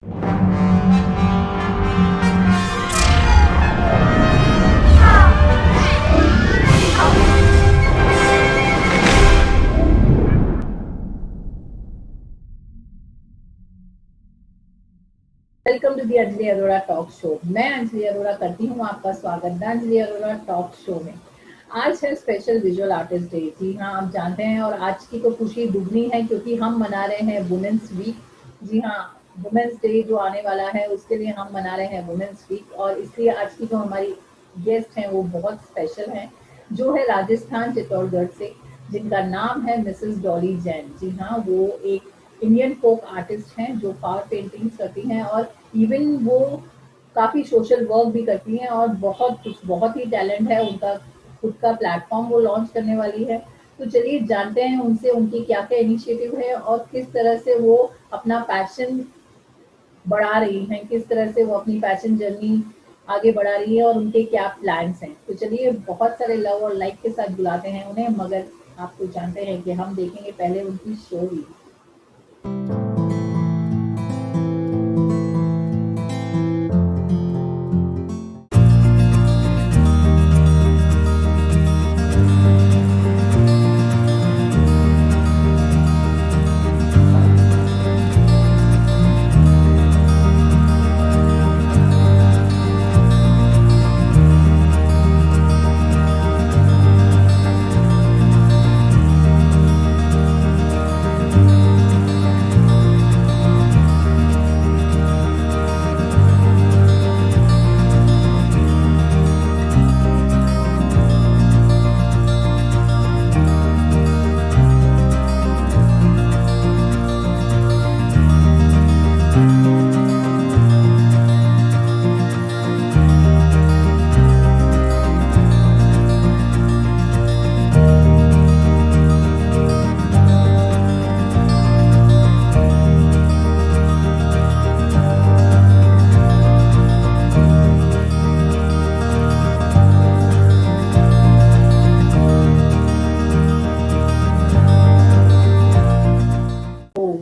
Welcome to the Anjali Arora talk show. मैं अंजलि अरोड़ा करती हूँ आपका स्वागत the Anjali Arora talk show में। आज है स्पेशल विजुअल आर्टिस्ट डे। जी हाँ, आप जानते हैं, और आज की तो खुशी दुगनी है क्योंकि हम मना रहे हैं वुमेन्स वीक। जी हाँ, वुमेन्स डे जो आने वाला है उसके लिए हम मना रहे हैं वुमेन्स वीक, और इसलिए आज की जो हमारी गेस्ट हैं वो बहुत स्पेशल हैं, जो है राजस्थान चित्तौड़गढ़ से, जिनका नाम है मिसेस डॉली जैन। जी हाँ, वो एक इंडियन फोक आर्टिस्ट हैं जो फ्लावर पेंटिंग्स करती हैं, और इवन वो काफ़ी सोशल वर्क भी करती हैं, और बहुत ही टैलेंट है उनका। खुद का प्लेटफॉर्म वो लॉन्च करने वाली है। तो चलिए जानते हैं उनसे उनकी क्या क्या इनिशिएटिव है और किस तरह से वो अपना पैशन बढ़ा रही हैं, किस तरह से वो अपनी पैशन जर्नी आगे बढ़ा रही है और उनके क्या प्लान्स हैं। तो चलिए बहुत सारे लव और लाइक के साथ बुलाते हैं उन्हें, मगर आप तो जानते हैं कि हम देखेंगे पहले उनकी शो ही।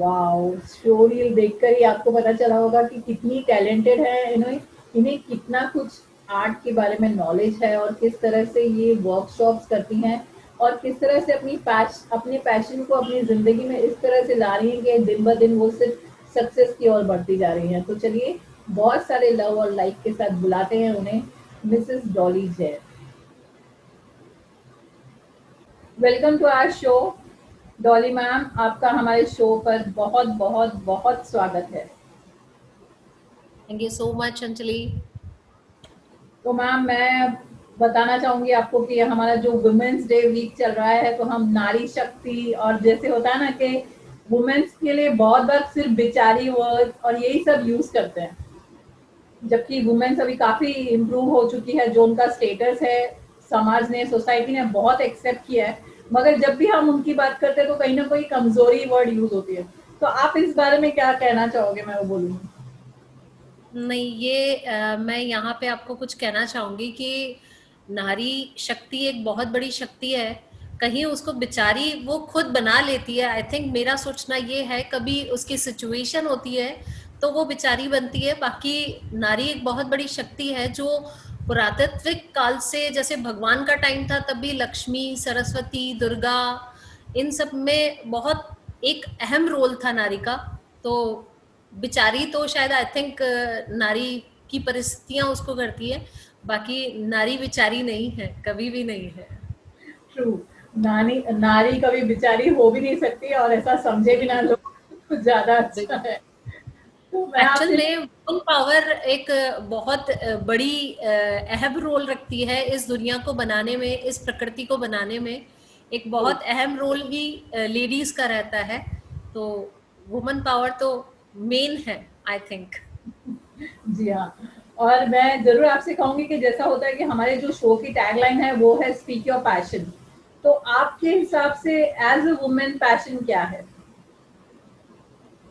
वाओ, शो रील देखकर ही आपको पता चला होगा कि कितनी टैलेंटेड है इन्हें। इन्हें कितना कुछ आर्ट के बारे में नॉलेज है, और किस तरह से ये वर्कशॉप्स करती हैं, और किस तरह से अपने पैशन को अपनी जिंदगी में इस तरह से ला रही हैं कि दिन ब दिन वो सिर्फ सक्सेस की ओर बढ़ती जा रही हैं। तो चलिए बहुत सारे लव और लाइक के साथ बुलाते हैं उन्हें, Mrs Dolly Jain. Welcome to our show. Dolly ma'am, आपका हमारे शो पर बहुत बहुत बहुत स्वागत है। Thank you so much Anjali. तो मैम, मैं बताना चाहूंगी आपको कि हमारा जो वुमेन्स डे वीक चल रहा है, तो हम नारी शक्ति और जैसे होता है ना कि वुमेन्स के लिए बहुत बार सिर्फ बेचारी वर्ड और यही सब यूज करते हैं, जबकि वुमेन्स अभी काफी इम्प्रूव हो चुकी है। जो उनका स्टेटस है, समाज ने, सोसाइटी ने बहुत एक्सेप्ट किया है, मगर जब भी हम उनकी बात करते हैं तो कहीं ना कोई कमजोरी वर्ड यूज होती है। तो आप इस बारे में क्या कहना चाहोगे, मैं वो बोलूंगी। नहीं, ये मैं यहाँ पे आपको कुछ कहना चाहूंगी कि नारी शक्ति एक बहुत बड़ी शक्ति है। कहीं उसको बेचारी वो खुद बना लेती है। आई थिंक मेरा सोचना ये है, कभी उसकी सिचुएशन होती है तो वो बेचारी बनती है। बाकी नारी एक बहुत बड़ी शक्ति है जो पुरातात्विक काल से, जैसे भगवान का टाइम था तब भी लक्ष्मी, सरस्वती, दुर्गा, इन सब में बहुत एक अहम रोल था नारी का। तो बेचारी तो शायद आई थिंक नारी की परिस्थितियां उसको करती है। बाकी नारी बेचारी नहीं है, कभी भी नहीं है। ट्रू। नारी नारी कभी बेचारी हो भी नहीं सकती, और ऐसा समझे बिना लोग तो ज्यादा अच्छा है। तो मैं एक्चुअल आपसे में वुमन पावर एक बहुत बड़ी अहम रोल रखती है इस दुनिया को बनाने में, इस प्रकृति को बनाने में। एक बहुत अहम रोल ही लेडीज का रहता है। तो वुमन पावर तो मेन है, आई थिंक। जी हाँ, और मैं जरूर आपसे कहूंगी कि जैसा होता है कि हमारे जो शो की टैगलाइन है वो है स्पीक योर पैशन। तो आपके हिसाब से एज अ वुमेन पैशन क्या है?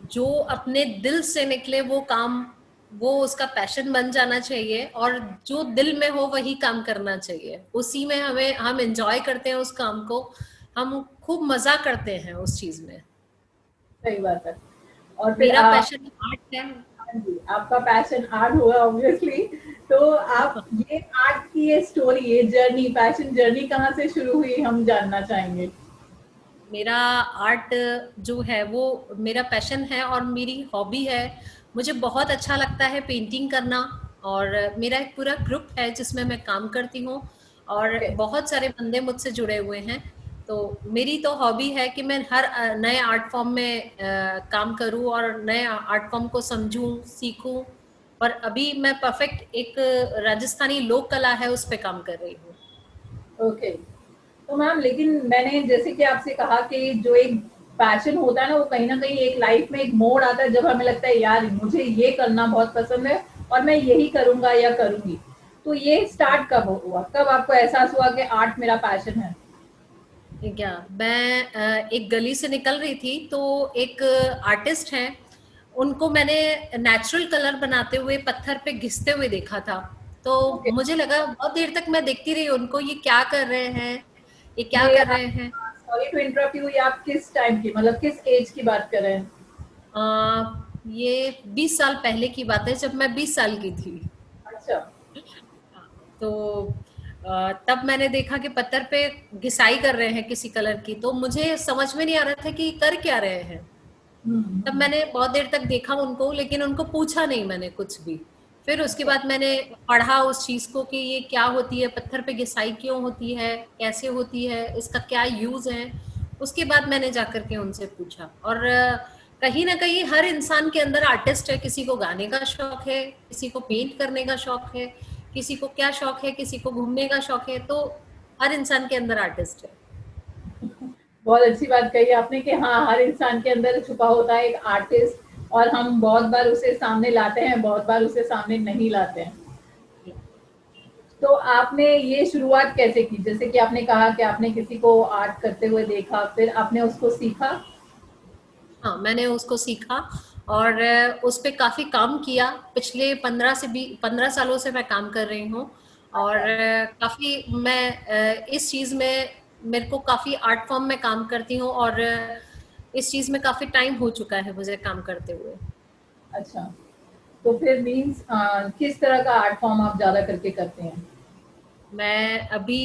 जो अपने दिल से निकले वो काम, वो उसका पैशन बन जाना चाहिए। और जो दिल में हो वही काम करना चाहिए, उसी में हम एंजॉय करते हैं उस काम को। हम खूब मजा करते हैं उस चीज में। सही बात है। और फिर मेरा पैशन आर्ट है। हाँ जी, आपका पैशन आर्ट हुआ ऑब्वियसली। तो आप ये आर्ट की ये स्टोरी, ये जर्नी, पैशन जर्नी कहाँ से शुरू हुई, हम जानना चाहेंगे। मेरा आर्ट जो है वो मेरा पैशन है और मेरी हॉबी है। मुझे बहुत अच्छा लगता है पेंटिंग करना, और मेरा एक पूरा ग्रुप है जिसमें मैं काम करती हूँ, और ओके। बहुत सारे बंदे मुझसे जुड़े हुए हैं। तो मेरी तो हॉबी है कि मैं हर नए आर्ट फॉर्म में काम करूँ और नए आर्ट फॉर्म को समझूं, सीखूं। और अभी मैं परफेक्ट एक राजस्थानी लोक कला है उस पे काम कर रही हूँ। ओके। तो मैम, लेकिन मैंने जैसे कि आपसे कहा कि जो एक पैशन होता है ना, वो कहीं ना कहीं एक लाइफ में एक मोड़ आता है जब हमें लगता है यार मुझे ये करना बहुत पसंद है और मैं यही करूंगा या करूंगी। तो ये स्टार्ट कब हुआ, कब आपको एहसास हुआ कि आर्ट मेरा पैशन है। क्या मैं एक गली से निकल रही थी तो एक आर्टिस्ट हैं, उनको मैंने नेचुरल कलर बनाते हुए पत्थर पे घिसते हुए देखा था। तो ओके। मुझे लगा, बहुत देर तक मैं देखती रही उनको, ये क्या कर रहे हैं, ये क्या ये कर आप, रहे हैं। सॉरी टू इंटरप्ट यू, ये आप किस टाइम की, मतलब किस एज की बात कर रहे हैं। अ, ये 20 साल पहले की बात है, जब मैं 20 साल की थी। अच्छा। तो तब मैंने देखा कि पत्थर पे घिसाई कर रहे हैं किसी कलर की, तो मुझे समझ में नहीं आ रहा था कि कर क्या रहे हैं। तब हम्म। मैंने बहुत देर तक देखा उनको, लेकिन उनको पूछा नहीं मैंने कुछ भी। फिर उसके अच्छा। बाद मैंने पढ़ा उस चीज को कि ये क्या होती है, पत्थर पे घिसाई क्यों होती है, कैसे होती है, इसका क्या यूज है। उसके बाद मैंने जाकर के उनसे पूछा। और कहीं ना कहीं हर इंसान के अंदर आर्टिस्ट है, किसी को गाने का शौक है, किसी को पेंट करने का शौक है, किसी को क्या शौक है, किसी को घूमने का शौक है। तो हर इंसान के अंदर आर्टिस्ट है। बहुत अच्छी बात कही आपने कि हाँ, हर इंसान के अंदर छुपा होता है एक आर्टिस्ट, और हम बहुत बार उसे सामने लाते हैं, बहुत बार उसे सामने नहीं लाते हैं। तो आपने ये शुरुआत कैसे की, जैसे कि आपने कहा कि आपने किसी को आर्ट करते हुए देखा, फिर आपने उसको सीखा। हाँ, मैंने उसको सीखा और उस पे काफ़ी काम किया। पिछले 15 सालों से मैं काम कर रही हूँ, और अच्छा। काफ़ी मैं इस चीज़ में, मेरे को काफ़ी आर्ट फॉर्म में काम करती हूँ, और इस चीज़ में काफ़ी टाइम हो चुका है मुझे काम करते हुए। अच्छा। तो फिर मीन्स किस तरह का आर्ट फॉर्म आप ज्यादा करके करते हैं। मैं अभी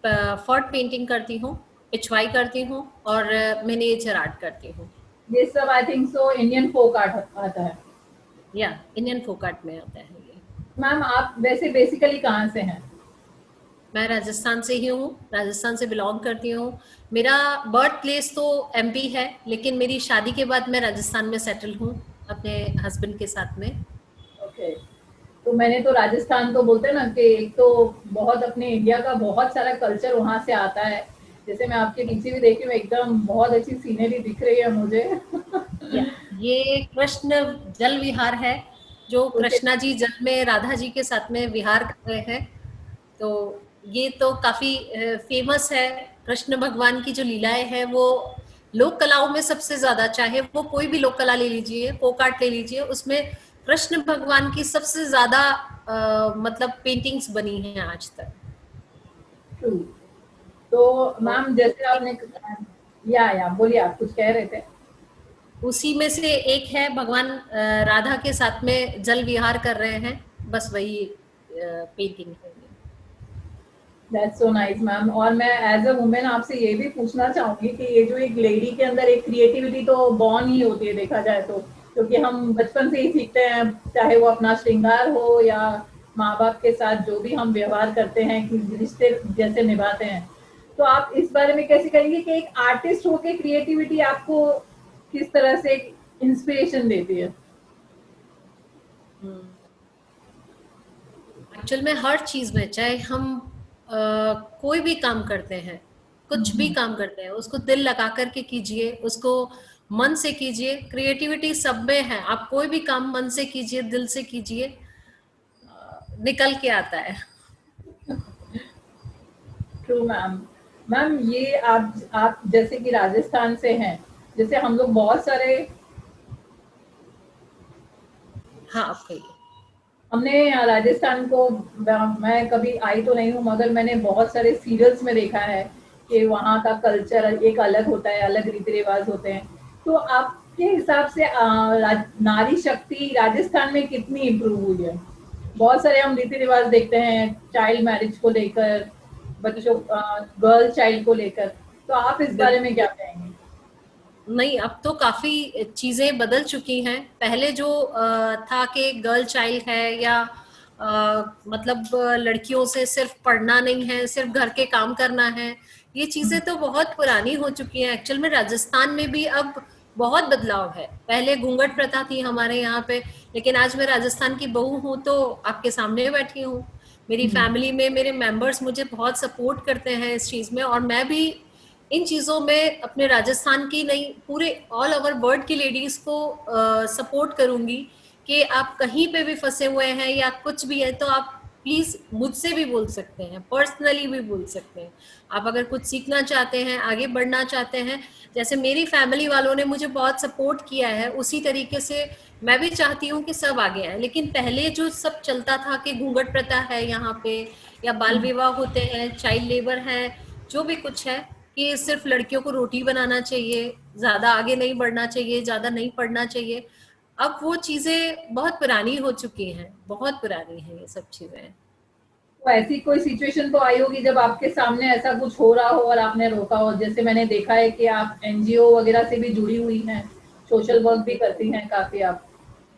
फॉट पेंटिंग करती हूँ, पिछवाई करती हूँ, और मिनिएचर आर्ट करती हूँ। ये सब I think so Indian folk art आता है। या इंडियन फोक आर्ट में आता है ये। मैम, आप वैसे बेसिकली कहाँ से हैं। मैं राजस्थान से ही हूँ, राजस्थान से बिलोंग करती हूँ। मेरा बर्थ प्लेस तो एमपी है, लेकिन मेरी शादी के बाद मैं राजस्थान में सेटल हूँ अपने हस्बैंड के साथ में। ओके। तो मैंने तो राजस्थान, तो बोलते हैं ना कि एक तो बहुत अपने इंडिया का बहुत सारा कल्चर वहां से आता है। जैसे मैं आपके पीछे भी देख रही हूँ, एकदम बहुत अच्छी सीनरी दिख रही है मुझे। या ये कृष्ण जल विहार है, जो ओके। कृष्णा जी जल में राधा जी के साथ में विहार कर रहे हैं। तो ये तो काफी फेमस है। कृष्ण भगवान की जो लीलाएं हैं वो लोक कलाओं में सबसे ज्यादा, चाहे वो कोई भी लोक कला ले लीजिए, फोक आर्ट ले लीजिए, उसमें कृष्ण भगवान की सबसे ज्यादा मतलब पेंटिंग्स बनी हैं आज तक। ट्रू। तो तो मैम, जैसे आपने, या बोलिए, आप कुछ कह रहे थे। उसी में से एक है, भगवान राधा के साथ में जल विहार कर रहे हैं, बस वही पेंटिंग है ये। That's so nice ma'am. और मैं एज अ वुमेन आपसे ये भी पूछना चाहूंगी कि ये जो एक लेडी के अंदर एक क्रिएटिविटी तो बॉर्न ही होती है देखा जाए तो, क्योंकि हम बचपन से ही सीखते हैं, चाहे वो अपना श्रृंगार हो या माँ बाप के साथ जो भी हम व्यवहार करते हैं, कि रिश्ते जैसे निभाते हैं। तो आप इस बारे में कैसे करेंगे कि एक आर्टिस्ट होके क्रिएटिविटी आपको किस तरह से इंस्पिरेशन देती है। एक्चुअल में हर चीज में, चाहे हम अ, कोई भी काम करते हैं, कुछ भी हम्म। काम करते हैं, उसको दिल लगा करके कीजिए, उसको मन से कीजिए। क्रिएटिविटी सब में है, आप कोई भी काम मन से कीजिए, दिल से कीजिए, निकल के आता है। True ma'am. मैम, ये आप जैसे कि राजस्थान से हैं, जैसे हम लोग बहुत सारे, हाँ, आप कहिए। हमने राजस्थान को, मैं कभी आई तो नहीं हूँ मगर मैंने बहुत सारे सीरियल्स में देखा है कि वहाँ का कल्चर एक अलग होता है, अलग रीति रिवाज होते हैं। तो आपके आपके हिसाब से नारी शक्ति राजस्थान में कितनी इम्प्रूव हुई है? बहुत सारे हम रीति रिवाज देखते हैं चाइल्ड मैरिज को लेकर, बच्चों गर्ल चाइल्ड को लेकर, तो आप इस बारे में क्या कहेंगे? नहीं, अब तो काफी चीजें बदल चुकी हैं। पहले जो था कि गर्ल चाइल्ड है या मतलब लड़कियों से सिर्फ पढ़ना नहीं है, सिर्फ घर के काम करना है, ये चीजें तो बहुत पुरानी हो चुकी हैं। एक्चुअल में राजस्थान में भी अब बहुत बदलाव है। पहले घूंघट प्रथा थी हमारे यहाँ पे, लेकिन आज मैं राजस्थान की बहू हूँ तो आपके सामने बैठी हूँ। मेरी फैमिली में मेरे मेंबर्स मुझे बहुत सपोर्ट करते हैं इस चीज में, और मैं भी इन चीजों में अपने राजस्थान की नहीं, पूरे ऑल ओवर वर्ल्ड की लेडीज को सपोर्ट करूंगी कि आप कहीं पे भी फंसे हुए हैं या कुछ भी है तो आप प्लीज मुझसे भी बोल सकते हैं, पर्सनली भी बोल सकते हैं। आप अगर कुछ सीखना चाहते हैं, आगे बढ़ना चाहते हैं, जैसे मेरी फैमिली वालों ने मुझे बहुत सपोर्ट किया है, उसी तरीके से मैं भी चाहती हूँ कि सब आगे आए। लेकिन पहले जो सब चलता था कि घूंघट प्रथा है यहाँ पे, या बाल विवाह होते हैं, चाइल्ड लेबर है, जो भी कुछ है, कि सिर्फ लड़कियों को रोटी बनाना चाहिए, ज्यादा आगे नहीं बढ़ना चाहिए, ज्यादा नहीं पढ़ना चाहिए। अब वो चीजें बहुत पुरानी हो चुकी हैं, बहुत पुरानी है ये सब चीजें। तो ऐसी कोई सिचुएशन तो आई होगी जब आपके सामने ऐसा कुछ हो रहा हो और आपने रोका हो? जैसे मैंने देखा है कि आप एनजीओ वगैरह से भी जुड़ी हुई हैं, सोशल वर्क भी करती हैं काफी आप,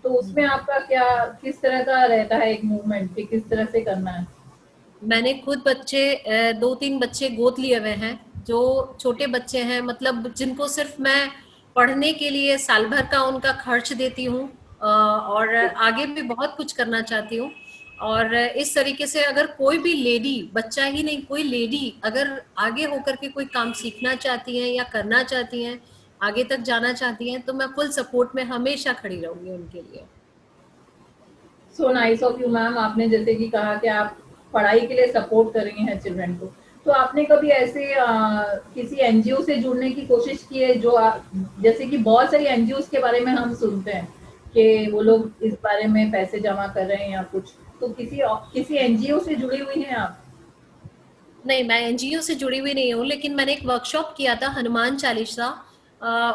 तो उसमें आपका क्या, किस तरह का रहता है एक मूवमेंट कि किस तरह से करना है? मैंने खुद बच्चे, 2-3 बच्चे गोद लिए हुए हैं, जो छोटे बच्चे हैं, मतलब जिनको सिर्फ मैं पढ़ने के लिए साल भर का उनका खर्च देती हूँ, और आगे भी बहुत कुछ करना चाहती हूँ। और इस तरीके से अगर कोई भी लेडी, बच्चा ही नहीं, कोई लेडी अगर आगे होकर के कोई काम सीखना चाहती है या करना चाहती हैं, आगे तक जाना चाहती हैं, तो मैं फुल सपोर्ट में हमेशा खड़ी रहूंगी उनके लिए। So nice of you ma'am. आपने जैसे कि कहा कि आप पढ़ाई के लिए सपोर्ट कर रही हैं चिल्ड्रन को, तो आपने कभी ऐसे किसी एनजीओ से जुड़ने की कोशिश की है जो जैसे कि बहुत सारी एनजीओ के बारे में हम सुनते हैं कि वो लोग इस बारे में पैसे जमा कर रहे हैं या कुछ, तो किसी एनजीओ से जुड़ी हुई हैं आप? नहीं, मैं एनजीओ से जुड़ी हुई नहीं हूँ, लेकिन मैंने एक वर्कशॉप किया था हनुमान चालीसा।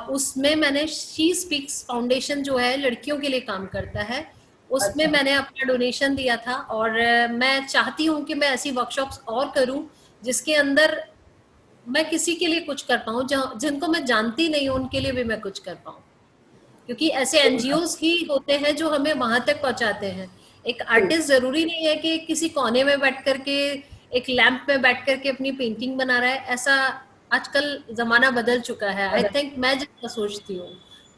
उसमें मैंने शी स्पीक्स फाउंडेशन जो है लड़कियों के लिए काम करता है, उसमें अच्छा। मैंने अपना डोनेशन दिया था। और मैं चाहती हूँ कि मैं ऐसी वर्कशॉप्स और करूँ जिसके अंदर मैं किसी के लिए कुछ कर पाऊँ, जिनको मैं जानती नहीं हूँ उनके लिए भी मैं कुछ कर पाऊँ। क्योंकि ऐसे एनजीओज ही होते हैं जो हमें वहां तक पहुंचाते हैं। एक आर्टिस्ट जरूरी नहीं है कि किसी कोने में बैठ करके, एक लैंप में बैठ करके अपनी पेंटिंग बना रहा है। ऐसा आजकल जमाना बदल चुका है, आई थिंक, मैं जितना सोचती हूँ।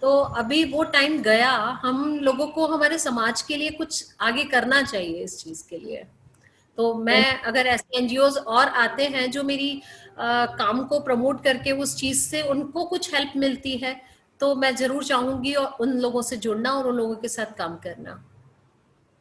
तो अभी वो टाइम गया, हम लोगों को हमारे समाज के लिए कुछ आगे करना चाहिए इस चीज के लिए। तो मैं, अगर ऐसे एनजीओज और आते हैं जो मेरी काम को प्रमोट करके उस चीज से उनको कुछ हेल्प मिलती है, तो मैं जरूर चाहूंगी और उन लोगों से जुड़ना और उन लोगों के साथ काम करना।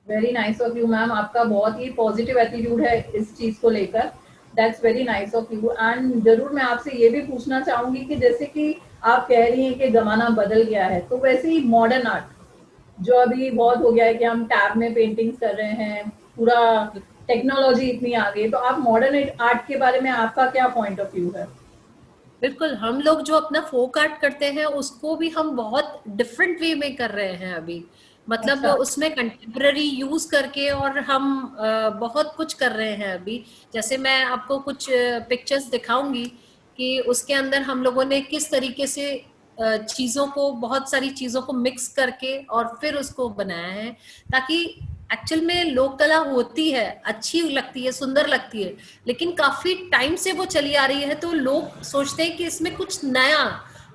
Very nice of you ma'am. आपका बहुत ही पॉजिटिव एटीट्यूड है इस चीज को लेकर। That's very nice of you. And जरूर मैं आपसे ये भी पूछना चाहूंगी कि जैसे कि आप कह रही हैं कि जमाना बदल गया है, तो वैसे ही मॉडर्न आर्ट जो अभी बहुत हो गया है कि हम टैब में पेंटिंग्स कर रहे हैं, पूरा टेक्नोलॉजी इतनी आ गई, तो आप मॉडर्न आर्ट के बारे में आपका क्या पॉइंट ऑफ व्यू है? बिल्कुल, हम लोग जो अपना फोक आर्ट करते हैं उसको भी हम बहुत डिफरेंट वे में कर रहे हैं अभी। मतलब अच्छा। उसमें कंटेम्प्ररी यूज करके, और हम बहुत कुछ कर रहे हैं अभी। जैसे मैं आपको कुछ पिक्चर्स दिखाऊंगी कि उसके अंदर हम लोगों ने किस तरीके से चीजों को, बहुत सारी चीजों को मिक्स करके और फिर उसको बनाया है, ताकि एक्चुअल में लोक कला होती है, अच्छी लगती है, सुंदर लगती है, लेकिन काफी टाइम से वो चली आ रही है, तो लोग सोचते हैं कि इसमें कुछ नया,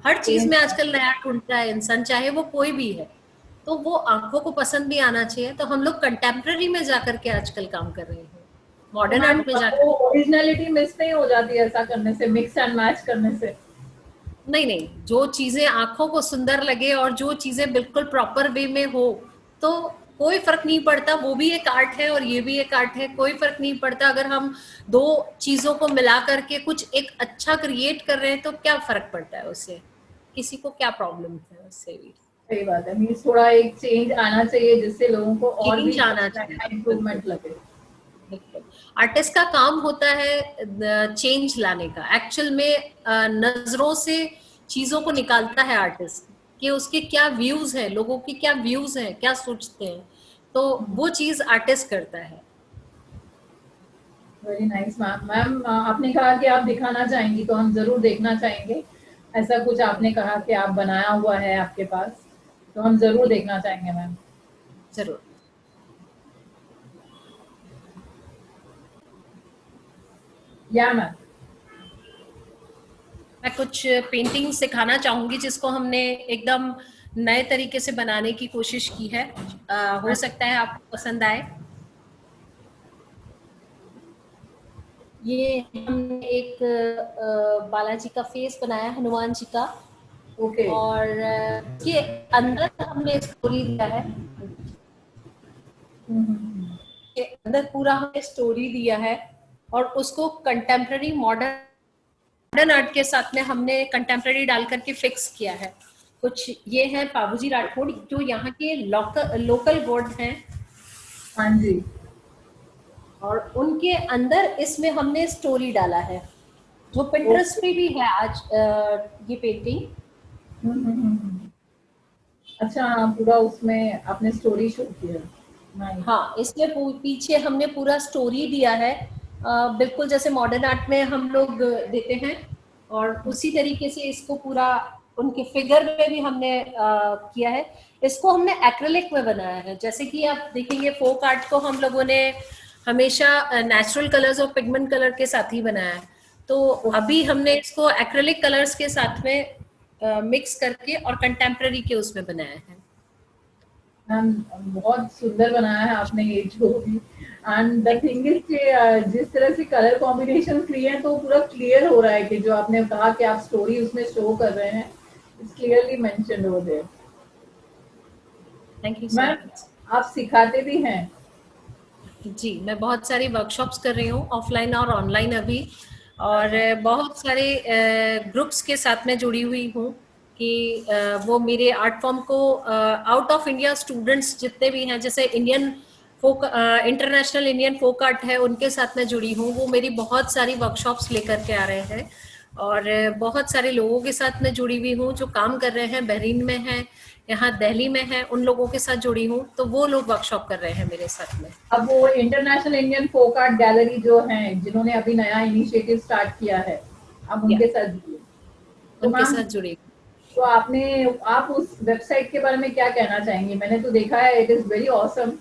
हर चीज में आजकल नया ढूंढता है इंसान, चाहे वो कोई भी है। तो वो आंखों को पसंद भी आना चाहिए, तो हम लोग कंटेम्प्ररी में जाकर के आजकल काम कर रहे हैं, तो मॉडर्न मैम आर्ट में वो जाकर। ओरिजिनलिटी मिस नहीं हो जाती ऐसा करने से, मिक्स एंड मैच करने से? नहीं नहीं, जो चीजें आंखों को सुंदर लगे और जो चीजें बिल्कुल प्रॉपर वे में हो, तो कोई फर्क नहीं पड़ता। वो भी एक आर्ट है और ये भी एक आर्ट है, कोई फर्क नहीं पड़ता। अगर हम दो चीजों को मिला करके कुछ एक अच्छा क्रिएट कर रहे हैं तो क्या फर्क पड़ता है उससे, किसी को क्या प्रॉब्लम है उससे भी। सही बात है, मीन्स थोड़ा एक चेंज आना चाहिए जिससे लोगों को और भी चेंज कुछ आना चाहिए, नया बिल्कुल। इम्प्रूवमेंट लगे। बिल्कुल, आर्टिस्ट का काम होता है चेंज लाने का। एक्चुअल में नजरों से चीजों को निकालता है आर्टिस्ट। कि उसके क्या व्यूज हैं, लोगों के क्या व्यूज हैं, क्या सोचते हैं, तो वो चीज आर्टिस्ट करता है। Very nice ma'am. मैम आपने कहा कि आप दिखाना चाहेंगी, तो हम जरूर देखना चाहेंगे। ऐसा कुछ आपने कहा कि आप बनाया हुआ है आपके पास, तो हम जरूर जी देखना चाहेंगे मैम। जरूर। या मैम। मैं कुछ पेंटिंग सिखाना चाहूंगी जिसको हमने एकदम नए तरीके से बनाने की कोशिश की है। हो सकता है आपको पसंद आए। ये हमने एक बालाजी का फेस बनाया, हनुमान जी का, ओके। और इसके अंदर हमने स्टोरी दिया है। के अंदर पूरा हमने स्टोरी दिया है, और उसको कंटेम्प्ररी मॉडर्न आर्ट के साथ में हमने कंटेम्प्ररी डाल करके फिक्स किया है। कुछ ये है बाबूजी राठौड़, जो यहाँ के लोकल गॉड हैं, हाँ जी। और उनके अंदर इसमें हमने स्टोरी डाला है, जो ओके। पिंटरेस्ट पे भी है आज ये पेंटिंग। अच्छा, हाँ, पूरा उसमें आपने स्टोरी शो किया। नाइस। हाँ, इसमें पीछे हमने पूरा स्टोरी दिया है, बिल्कुल जैसे मॉडर्न आर्ट में हम लोग देते हैं, और उसी तरीके से इसको पूरा उनके फिगर में भी हमने किया है। इसको हमने एक्रेलिक में बनाया है। जैसे कि आप देखेंगे फोक आर्ट को हम लोगों ने हमेशा नेचुरल कलर्स और पिगमेंट कलर के साथ ही बनाया है, तो अभी हमने इसको एक्रेलिक कलर्स के साथ में मिक्स करके और कंटेम्प्ररी के उसमें बनाया है। मैम बहुत सुंदर बनाया है आपने ये जो भी। And the thank thing is कि जिस तरह से कलर कॉम्बिनेशन किए हैं, तो पूरा क्लियर हो रहा है कि जो आपने कहा कि आप स्टोरी उसमें शो कर रहे हैं, it's clearly mentioned over there. You so ma'am much. आप सिखाते भी हैं? जी, मैं बहुत सारी वर्कशॉप्स कर रही हूँ, ऑफलाइन और ऑनलाइन अभी, और अच्छा। बहुत सारे ग्रुप्स के साथ में जुड़ी हुई हूँ कि वो मेरे आर्ट फॉर्म को आउट ऑफ इंडिया स्टूडेंट्स जितने भी हैं, जैसे Indian folk international Indian folk art है, उनके साथ में जुड़ी हूँ। वो मेरी बहुत सारी वर्कशॉप्स लेकर के आ रहे हैं, और बहुत सारे लोगों के साथ में जुड़ी हुई हूँ जो काम कर रहे हैं, बहरीन में हैं, यहाँ दिल्ली में है, उन लोगों के साथ जुड़ी हूँ, तो वो लोग वर्कशॉप कर रहे हैं मेरे साथ में। अब वो international Indian folk art gallery जो है, जिन्होंने अभी नया इनिशिएटिव स्टार्ट किया है, आप या उनके साथ जुड़े। तो उनके मैम, साथ जुड़ी। तो आप उस वेबसाइट के बारे में क्या कहना चाहेंगी? मैंने तो देखा है, इट इज वेरी ऑसम।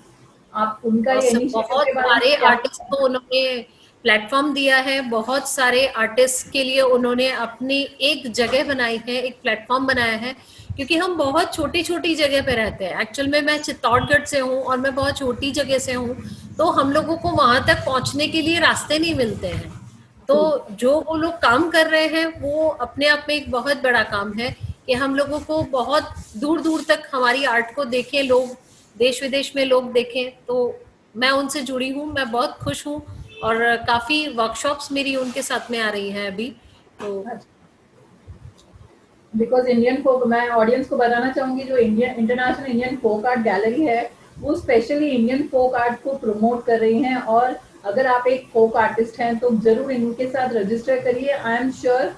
आप उनका और ये सब इनिशिएटिव बहुत के बारे में सारे क्या आर्टिस्ट को उन्होंने प्लेटफॉर्म दिया है, बहुत सारे आर्टिस्ट के लिए उन्होंने अपनी एक जगह बनाई है, एक प्लेटफॉर्म बनाया है, क्योंकि हम बहुत छोटी छोटी जगह पे रहते हैं। एक्चुअल में मैं चित्तौड़गढ़ से हूँ और मैं बहुत छोटी जगह से हूँ, तो हम लोगों को वहां तक पहुंचने के लिए रास्ते नहीं मिलते हैं। तो ट्रू? जो वो लोग काम कर रहे हैं वो अपने आप में एक बहुत बड़ा काम है, कि हम लोगों को बहुत दूर दूर तक हमारी आर्ट को देखें लोग, देश विदेश में लोग देखें। तो मैं उनसे जुड़ी हूँ, मैं बहुत खुश हूँ, और काफी वर्कशॉप्स मेरी उनके साथ में आ रही हैं अभी। तो बिकॉज इंडियन फोक, मैं ऑडियंस को बताना चाहूंगी, जो Indian international Indian folk art gallery है, वो स्पेशली इंडियन फोक आर्ट को प्रमोट कर रही हैं। और अगर आप एक फोक आर्टिस्ट हैं, तो जरूर इनके साथ रजिस्टर करिए। आई एम श्योर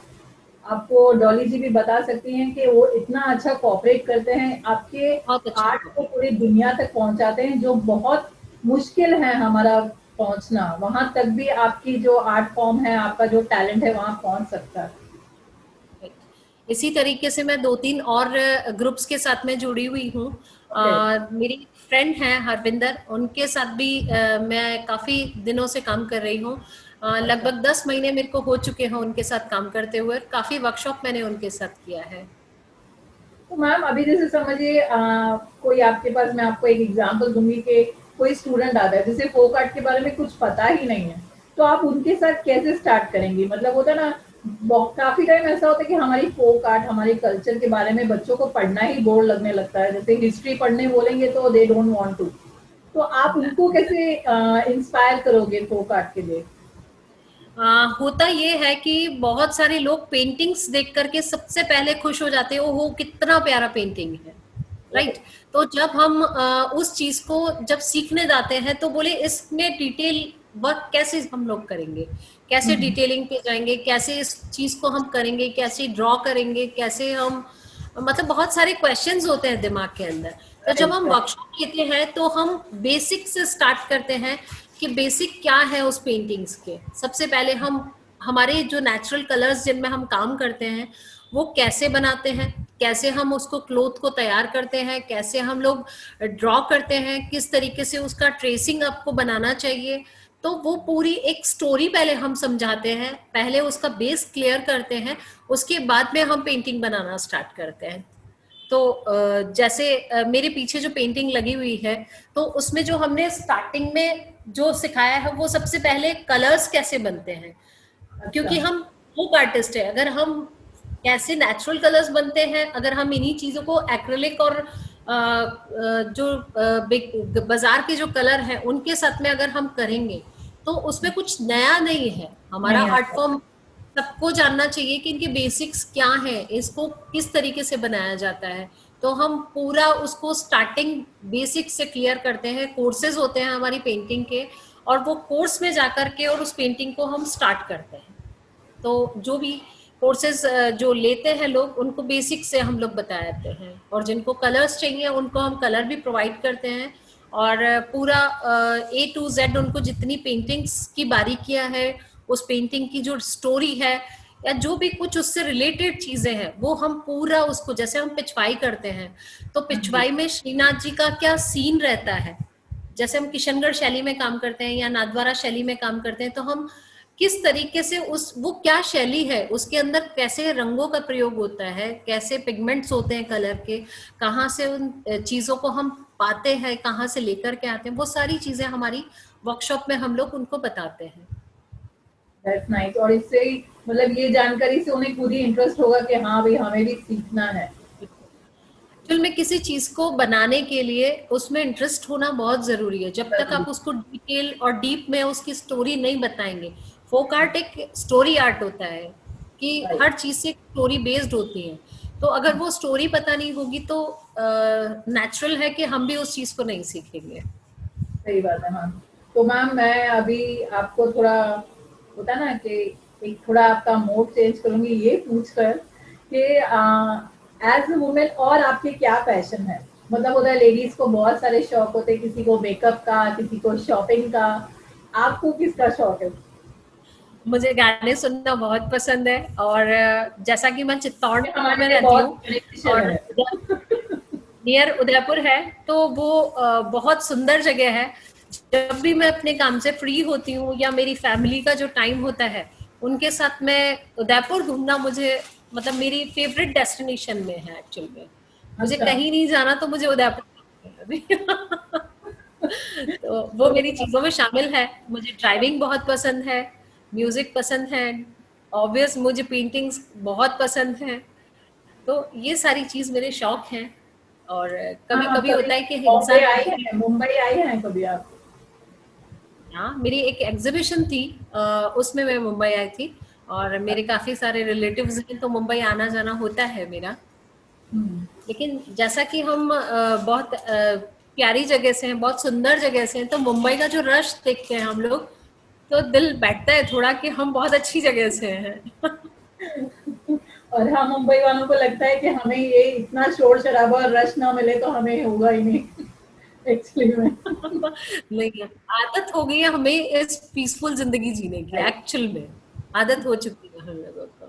आपको डॉली जी भी बता सकती हैं कि वो इतना अच्छा कोऑपरेट करते हैं, आपके बहुत अच्छा आर्ट को टॉपिक। पूरी दुनिया तक पहुंचाते हैं, जो बहुत मुश्किल है हमारा पहुंचना वहां तक। भी आपकी जो आर्ट फॉर्म है, आपका जो टैलेंट है, वहां पहुंच सकता है। इसी तरीके से मैं 2-3 और ग्रुप्स के साथ में जुड़ी हुई हूँ। ओके। मेरी फ्रेंड है हरविंदर, उनके साथ भी मैं काफी दिनों से काम कर रही हूँ। अच्छा। लगभग 10 महीने मेरे को हो चुके हैं उनके साथ काम करते हुए, काफी वर्कशॉप मैंने उनके साथ किया है। तो मैम अभी जैसे समझिए, कोई आपके पास, मैं आपको एक एग्जांपल दूंगी कि कोई स्टूडेंट आता है जिसे फोक आर्ट के बारे में कुछ पता ही नहीं है, तो आप उनके साथ कैसे स्टार्ट करेंगी? मतलब होता है ना, काफी टाइम ऐसा होता है कि हमारी फोक आर्ट, हमारे कल्चर के बारे में बच्चों को पढ़ना ही बोर लगने लगता है। जैसे हिस्ट्री पढ़ने बोलेंगे तो दे डोंट वांट टू। तो आप उनको कैसे इंस्पायर करोगे फोक आर्ट के लिए? होता ये है कि बहुत सारे लोग पेंटिंग्स देख करके सबसे पहले खुश हो जाते हैं, ओहो कितना प्यारा पेंटिंग है, राइट। तो जब हम उस चीज को जब सीखने जाते हैं, तो बोले इसमें डिटेल वर्क कैसे हम लोग करेंगे, कैसे डिटेलिंग पे जाएंगे, कैसे इस चीज को हम करेंगे, कैसे ड्रॉ करेंगे, कैसे हम मतलब बहुत सारे क्वेश्चंस होते हैं दिमाग के अंदर। तो जब हम वर्कशॉप लेते हैं तो हम बेसिक से स्टार्ट करते हैं कि बेसिक क्या है उस पेंटिंग्स के। सबसे पहले हम हमारे जो नेचुरल कलर्स जिनमें हम काम करते हैं वो कैसे बनाते हैं, कैसे हम उसको क्लोथ को तैयार करते हैं, कैसे हम लोग ड्रॉ करते हैं, किस तरीके से उसका ट्रेसिंग आपको बनाना चाहिए। तो वो पूरी एक स्टोरी पहले हम समझाते हैं, पहले उसका बेस क्लियर करते हैं, उसके बाद में हम पेंटिंग बनाना स्टार्ट करते हैं। तो जैसे मेरे पीछे जो पेंटिंग लगी हुई है तो उसमें जो हमने स्टार्टिंग में जो सिखाया है वो सबसे पहले कलर्स कैसे बनते हैं, क्योंकि हम बुक आर्टिस्ट है। अगर हम कैसे नेचुरल कलर्स बनते हैं, अगर हम इन्हीं चीजों को एक्रिलिक और जो बाजार के जो कलर है उनके साथ में अगर हम करेंगे तो उसमें कुछ नया नहीं है। हमारा नहीं आर्ट आता। फॉर्म सबको जानना चाहिए कि इनके बेसिक्स क्या है, इसको किस तरीके से बनाया जाता है। तो हम पूरा उसको स्टार्टिंग बेसिक से क्लियर करते हैं। कोर्सेज होते हैं हमारी पेंटिंग के, और वो कोर्स में जाकर के और उस पेंटिंग को हम स्टार्ट करते हैं। तो जो भी कोर्सेज जो लेते हैं लोग उनको बेसिक से हम लोग बताते हैं, और जिनको कलर्स चाहिए उनको हम कलर भी प्रोवाइड करते हैं। और पूरा A to Z उनको जितनी पेंटिंग्स की बारीकियां है, उस पेंटिंग की जो स्टोरी है या जो भी कुछ उससे रिलेटेड चीजें हैं वो हम पूरा उसको, जैसे हम पिछवाई करते हैं तो हाँ जी। पिछवाई में श्रीनाथ जी का क्या सीन रहता है, जैसे हम किशनगढ़ शैली में काम करते हैं या नाथद्वारा शैली में काम करते हैं तो हम किस तरीके से उस वो क्या शैली है, उसके अंदर कैसे रंगों का प्रयोग होता है, कैसे पिगमेंट्स होते हैं कलर के, कहाँ से उन चीजों को हम पाते हैं, कहाँ से लेकर के आते हैं, वो सारी चीजें हमारी वर्कशॉप में हम लोग उनको बताते हैं। That's nice. और इससे ही मतलब ये जानकारी से उन्हें खुद ही इंटरेस्ट होगा कि हाँ भाई हमें भी सीखना है। एक्चुअल में किसी चीज को बनाने के लिए उसमें इंटरेस्ट होना बहुत जरूरी है। जब तक आप उसको डिटेल और डीप में उसकी स्टोरी नहीं बताएंगे, फोक आर्ट एक स्टोरी आर्ट होता है कि राइट। हर चीज से स्टोरी बेस्ड होती है। तो अगर वो स्टोरी पता नहीं होगी तो नेचुरल है कि हम भी उस चीज को नहीं सीखेंगे। सही बात है। हाँ, तो मैम मैं अभी आपको थोड़ा होता है ना कि एक थोड़ा आपका मोड चेंज करूंगी ये पूछकर कि एज अ वुमेन और आपके क्या पैशन है। मतलब होता है लेडीज को बहुत सारे शौक होते हैं, किसी को मेकअप का, किसी को शॉपिंग का, आपको किसका शौक है? मुझे गाने सुनना बहुत पसंद है, और जैसा कि मैं चित्तौड़ ये हमारे में लिए रहती बहुत हूँ बेनिफिशियल और है। नियर उदयपुर है, तो वो बहुत सुंदर जगह है। जब भी मैं अपने काम से फ्री होती हूँ या मेरी फैमिली का जो टाइम होता है उनके साथ मैं उदयपुर घूमना, मुझे मतलब मेरी फेवरेट डेस्टिनेशन में है एक्चुअल में। मुझे अच्छा। कहीं नहीं जाना तो मुझे उदयपुर तो वो मेरी चीजों में शामिल है। मुझे ड्राइविंग बहुत पसंद है, म्यूजिक पसंद है, ऑब्वियस मुझे पेंटिंग्स बहुत पसंद है। तो ये सारी चीज मेरे शौक हैं। और कभी हाँ, कभी कभी होता है कि बॉम्बे इंसान, आई हैं, मुंबई आई हैं कभी आप? हाँ मेरी एक एग्जीबिशन थी, उसमें मैं मुंबई आई थी। और मेरे काफी सारे रिलेटिव्स हैं तो मुंबई आना जाना होता है मेरा। हम्म। लेकिन जैसा कि हम बहुत प्यारी जगह से हैं, बहुत सुंदर जगह से हैं, तो मुंबई का जो रश देखते हैं हम लोग तो दिल बैठता है थोड़ा कि हम बहुत अच्छी जगह से हैं। और हम मुंबई वालों को लगता है कि हमें ये इतना शोर शराबा और रश ना मिले तो हमें होगा ही नहीं एक्चुअली में। नहीं, आदत हो गई है हमें इस पीसफुल जिंदगी जीने की, राइट। एक्चुअल में आदत हो चुकी है हम लोगों को।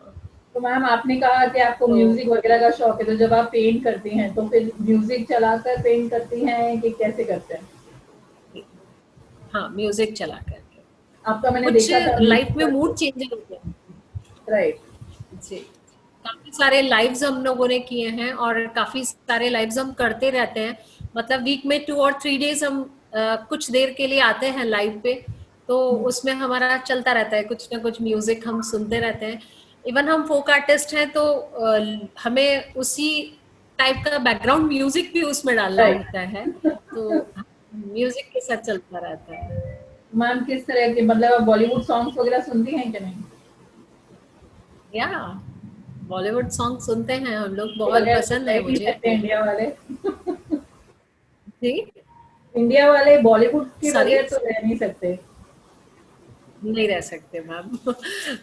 तो मैम आपने कहा कि आपको तो म्यूजिक वगैरह का शौक है, तो जब आप पेंट करती हैं तो फिर म्यूजिक चलाकर पेंट करती हैं कि कैसे करते हैं? हाँ, म्यूजिक चला करके आपका मैंने कुछ देखा था लाइफ में म्यूजिक मूड का। चेंज होते हैं। राइट। जी, काफी सारे लाइव्स हम लोगों ने किए हैं और काफी सारे लाइव्स हम करते रहते हैं। मतलब वीक में 2 और 3 डेज हम कुछ देर के लिए आते हैं लाइव पे। तो उसमें हमारा चलता रहता है, कुछ ना कुछ म्यूजिक हम सुनते रहते हैं। इवन हम फोक आर्टिस्ट हैं तो हमें उसी टाइप का बैकग्राउंड म्यूजिक भी उसमें डालना होता है। राइट। तो म्यूजिक के साथ चलता रहता है। मैम किस तरह के, मतलब आप बॉलीवुड सॉन्ग्स वगैरह सुनती हैं कि नहीं? या बॉलीवुड सॉन्ग सुनते हैं हम लोग, के बहुत बगैर तो पसंद रह है नहीं मुझे। सकते इंडिया वाले। जी, इंडिया वाले बॉलीवुड के सॉरी, बगैर तो रह नहीं सकते। नहीं रह सकते मैम। मैं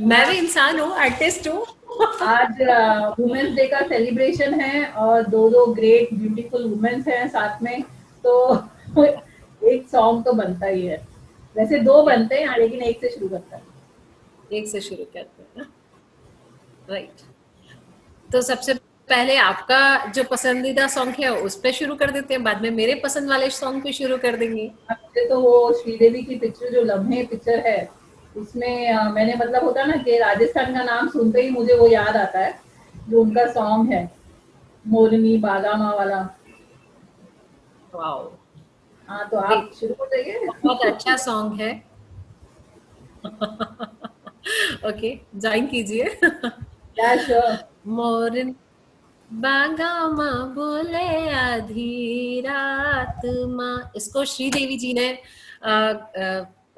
मैम भी इंसान हूँ, आर्टिस्ट हूँ। आज वुमेन्स डे का सेलिब्रेशन है और दो दो ग्रेट ब्यूटीफुल वुमेन्स हैं साथ में, तो एक सॉन्ग तो बनता ही है। वैसे दो बनते हैं लेकिन एक से शुरू करता है। एक से शुरू करते हैं, राइट। तो सबसे पहले आपका जो पसंदीदा सॉन्ग है उस पे शुरू कर देते हैं, बाद में मेरे पसंद वाले सॉन्ग पे शुरू कर देंगे। मुझे तो वो श्रीदेवी की पिक्चर जो लम्हे पिक्चर है उसमें मैंने मतलब होता ना कि राजस्थान का नाम सुनते ही मुझे वो याद आता है, जो उनका सॉन्ग है मोरनी बागामा वाला। वाओ, हाँ तो आप ग्रेट, शुरू हो जाइए। बहुत अच्छा सॉन्ग है। ओके, ज्वाइन कीजिए। या श्योर। मोरन बागा माँ बोले आधी रात माँ, इसको श्रीदेवी जी ने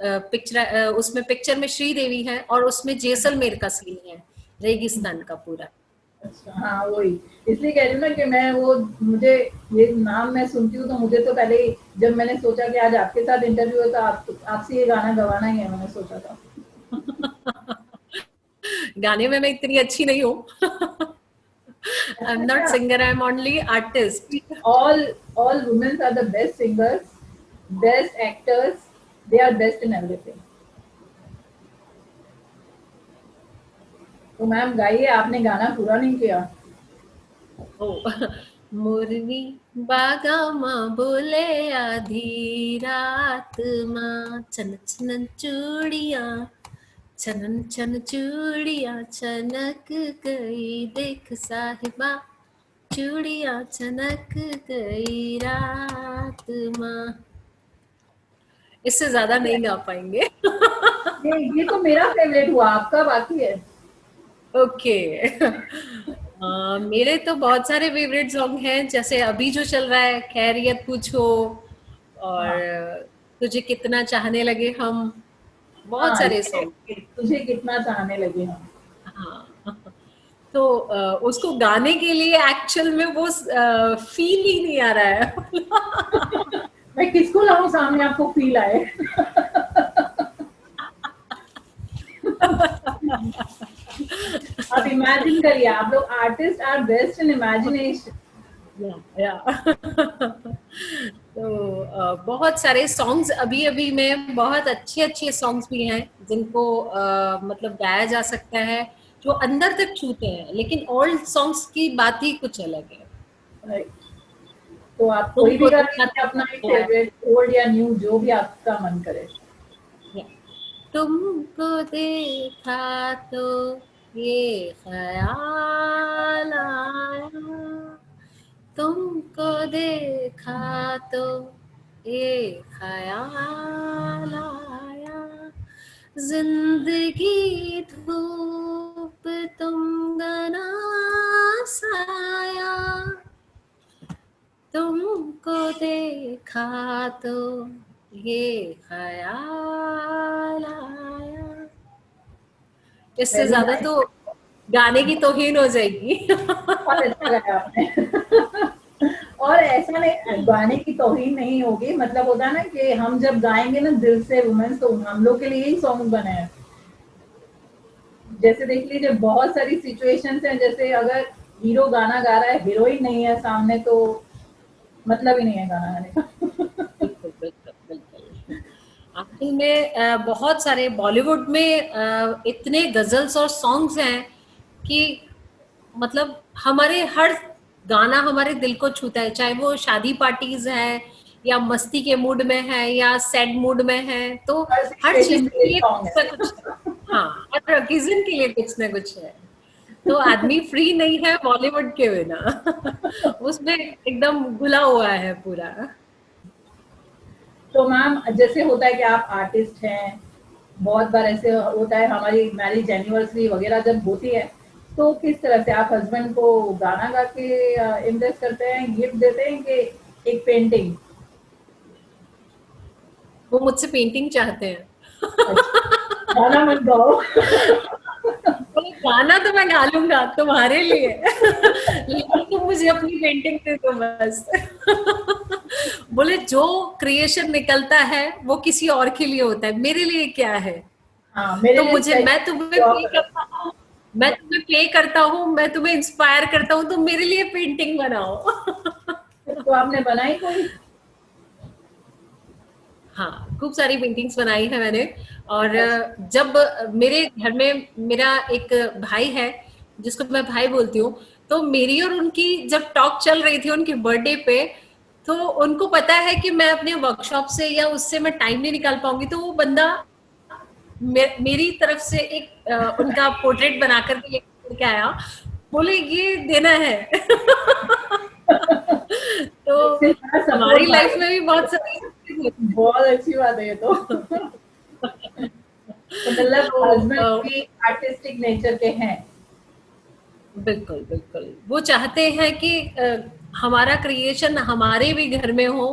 पिक्चर, उसमें पिक्चर में श्रीदेवी है और उसमें जैसलमेर का सीन है, रेगिस्तान का पूरा। अच्छा हाँ वही, इसलिए कह रही हूँ ना कि मैं वो, मुझे ये नाम मैं सुनती हूँ तो मुझे तो पहले ही, जब मैंने सोचा कि आज आपके साथ इंटरव्यू है तो आपसे ये गाना गवाना ही है, मैंने सोचा था। गाने में मैं इतनी अच्छी नहीं हूँ। आई एम ऐसा नॉट क्या? Singer, I am only artist. All women are the best singers, best actors. They are best in everything. तो मैम गाइए, आपने गाना पूरा नहीं किया। ओ, मुरली बागा माँ बोले आधी रात माँ, चन चन चूड़िया, छनन छन चूड़िया छनक गई, देख साहिबा चूड़िया छनक गई रात माँ। इससे ज्यादा नहीं गा पाएंगे। ये तो मेरा फेवरेट हुआ, आपका बाकी है। ओके। मेरे तो बहुत सारे फेवरेट सॉन्ग हैं, जैसे अभी जो चल रहा है खैरियत पूछो, हाँ और तुझे कितना चाहने लगे हम, बहुत हाँ, सारे सॉन्ग। ये तुझे कितना चाहने लगे हम। हाँ। तो उसको गाने के लिए एक्चुअल में वो फील ही नहीं आ रहा है। मैं किसको लाऊं सामने आपको फील आए। आप इमेजिन करिए, आप लोग artist are best in imagination. या तो बहुत सारे सॉन्ग्स अभी अभी में, बहुत अच्छे अच्छे सॉन्ग्स भी हैं जिनको मतलब गाया जा सकता है, जो अंदर तक छूते हैं, लेकिन ओल्ड सॉन्ग्स की बात ही कुछ अलग है। तो आप कोई भी तुमको गा देखा लीजिए तो अपना एक है, फेवरेट, ओल्ड या न्यू, जो भी आपका मन करे। तुमको देखा तो ये ख्याल आया, तुमको देखा तो ये ख्याल आया, जिंदगी धूप तुम गना साया, तुमको देखा तो ये ख्याल आया। इससे वेरी ज्यादा नाइस। तो गाने की तौहीन हो जाएगी। बहुत अच्छा गाया आपने। और ऐसा नहीं, गाने की तौहीन नहीं होगी, मतलब होता है ना कि हम जब गाएंगे ना दिल से वुमेन्स, तो हम लोग के लिए ही सॉन्ग बने हैं। जैसे देख लीजिए बहुत सारी सिचुएशंस हैं, जैसे अगर हीरो गाना गा रहा है, हीरोइन नहीं है सामने, तो मतलब ही नहीं है गाना गाने का। बिल्कुल बिल्कुल बिल्कुल। आखिर में बहुत सारे बॉलीवुड में इतने गजल्स और सॉन्ग्स हैं कि मतलब हमारे हर गाना हमारे दिल को छूता है, चाहे वो शादी पार्टीज है या मस्ती के मूड में है या सैड मूड में है, तो हर हर चीज सिचुएशन के के लिए लिए सॉन्ग कुछ ना है। कुछ है। हाँ, हर ओकेजन के लिए कुछ ना कुछ है। तो आदमी फ्री नहीं है बॉलीवुड के बिना। उसमें एकदम घुला हुआ है पूरा। तो मैम जैसे होता है कि आप आर्टिस्ट हैं, बहुत बार ऐसे होता है हमारी मैरिज एनिवर्सरी वगैरह जब होती है, तो किस तरह से आप हस्बैंड को गाना गा के इम्प्रेस करते हैं, गिफ्ट देते हैं कि एक पेंटिंग? वो मुझसे पेंटिंग चाहते हैं। अच्छा, गाना मत गाओ। बोले गाना तो मैं गा लूंगा तुम्हारे लिए, लेकिन तुम मुझे अपनी पेंटिंग दे दो बस। बोले जो क्रिएशन निकलता है वो किसी और के लिए होता है, मेरे लिए क्या है। हाँ मेरे तो लिए मुझे, मैं स्पेशल तुम्हें ड्रॉ पे करो। करता हूँ, मैं तुम्हें पे करता हूँ, मैं तुम्हें इंस्पायर करता हूँ, तुम मेरे लिए पेंटिंग बनाओ। तो आपने बनाई कोई? हाँ, खूब सारी पेंटिंग्स बनाई है मैंने। और अच्छा। जब मेरे घर में मेरा एक भाई है, जिसको मैं भाई बोलती हूँ, तो मेरी और उनकी जब टॉक चल रही थी उनकी बर्थडे पे, तो उनको पता है कि मैं अपने वर्कशॉप से या उससे मैं टाइम नहीं निकाल पाऊंगी, तो वो बंदा मेरी तरफ से एक उनका पोर्ट्रेट बना करके लेके आया, बोले ये देना है। तो इससे बड़ा हमारी सपोर्ट लाइफ भाई। में भी बहुत सारी बहुत अच्छी बात है ये तो। तो मतलब हस्बैंड तो भी आर्टिस्टिक नेचर के हैं? बिल्कुल बिल्कुल, वो चाहते हैं कि हमारा क्रिएशन हमारे भी घर में हो,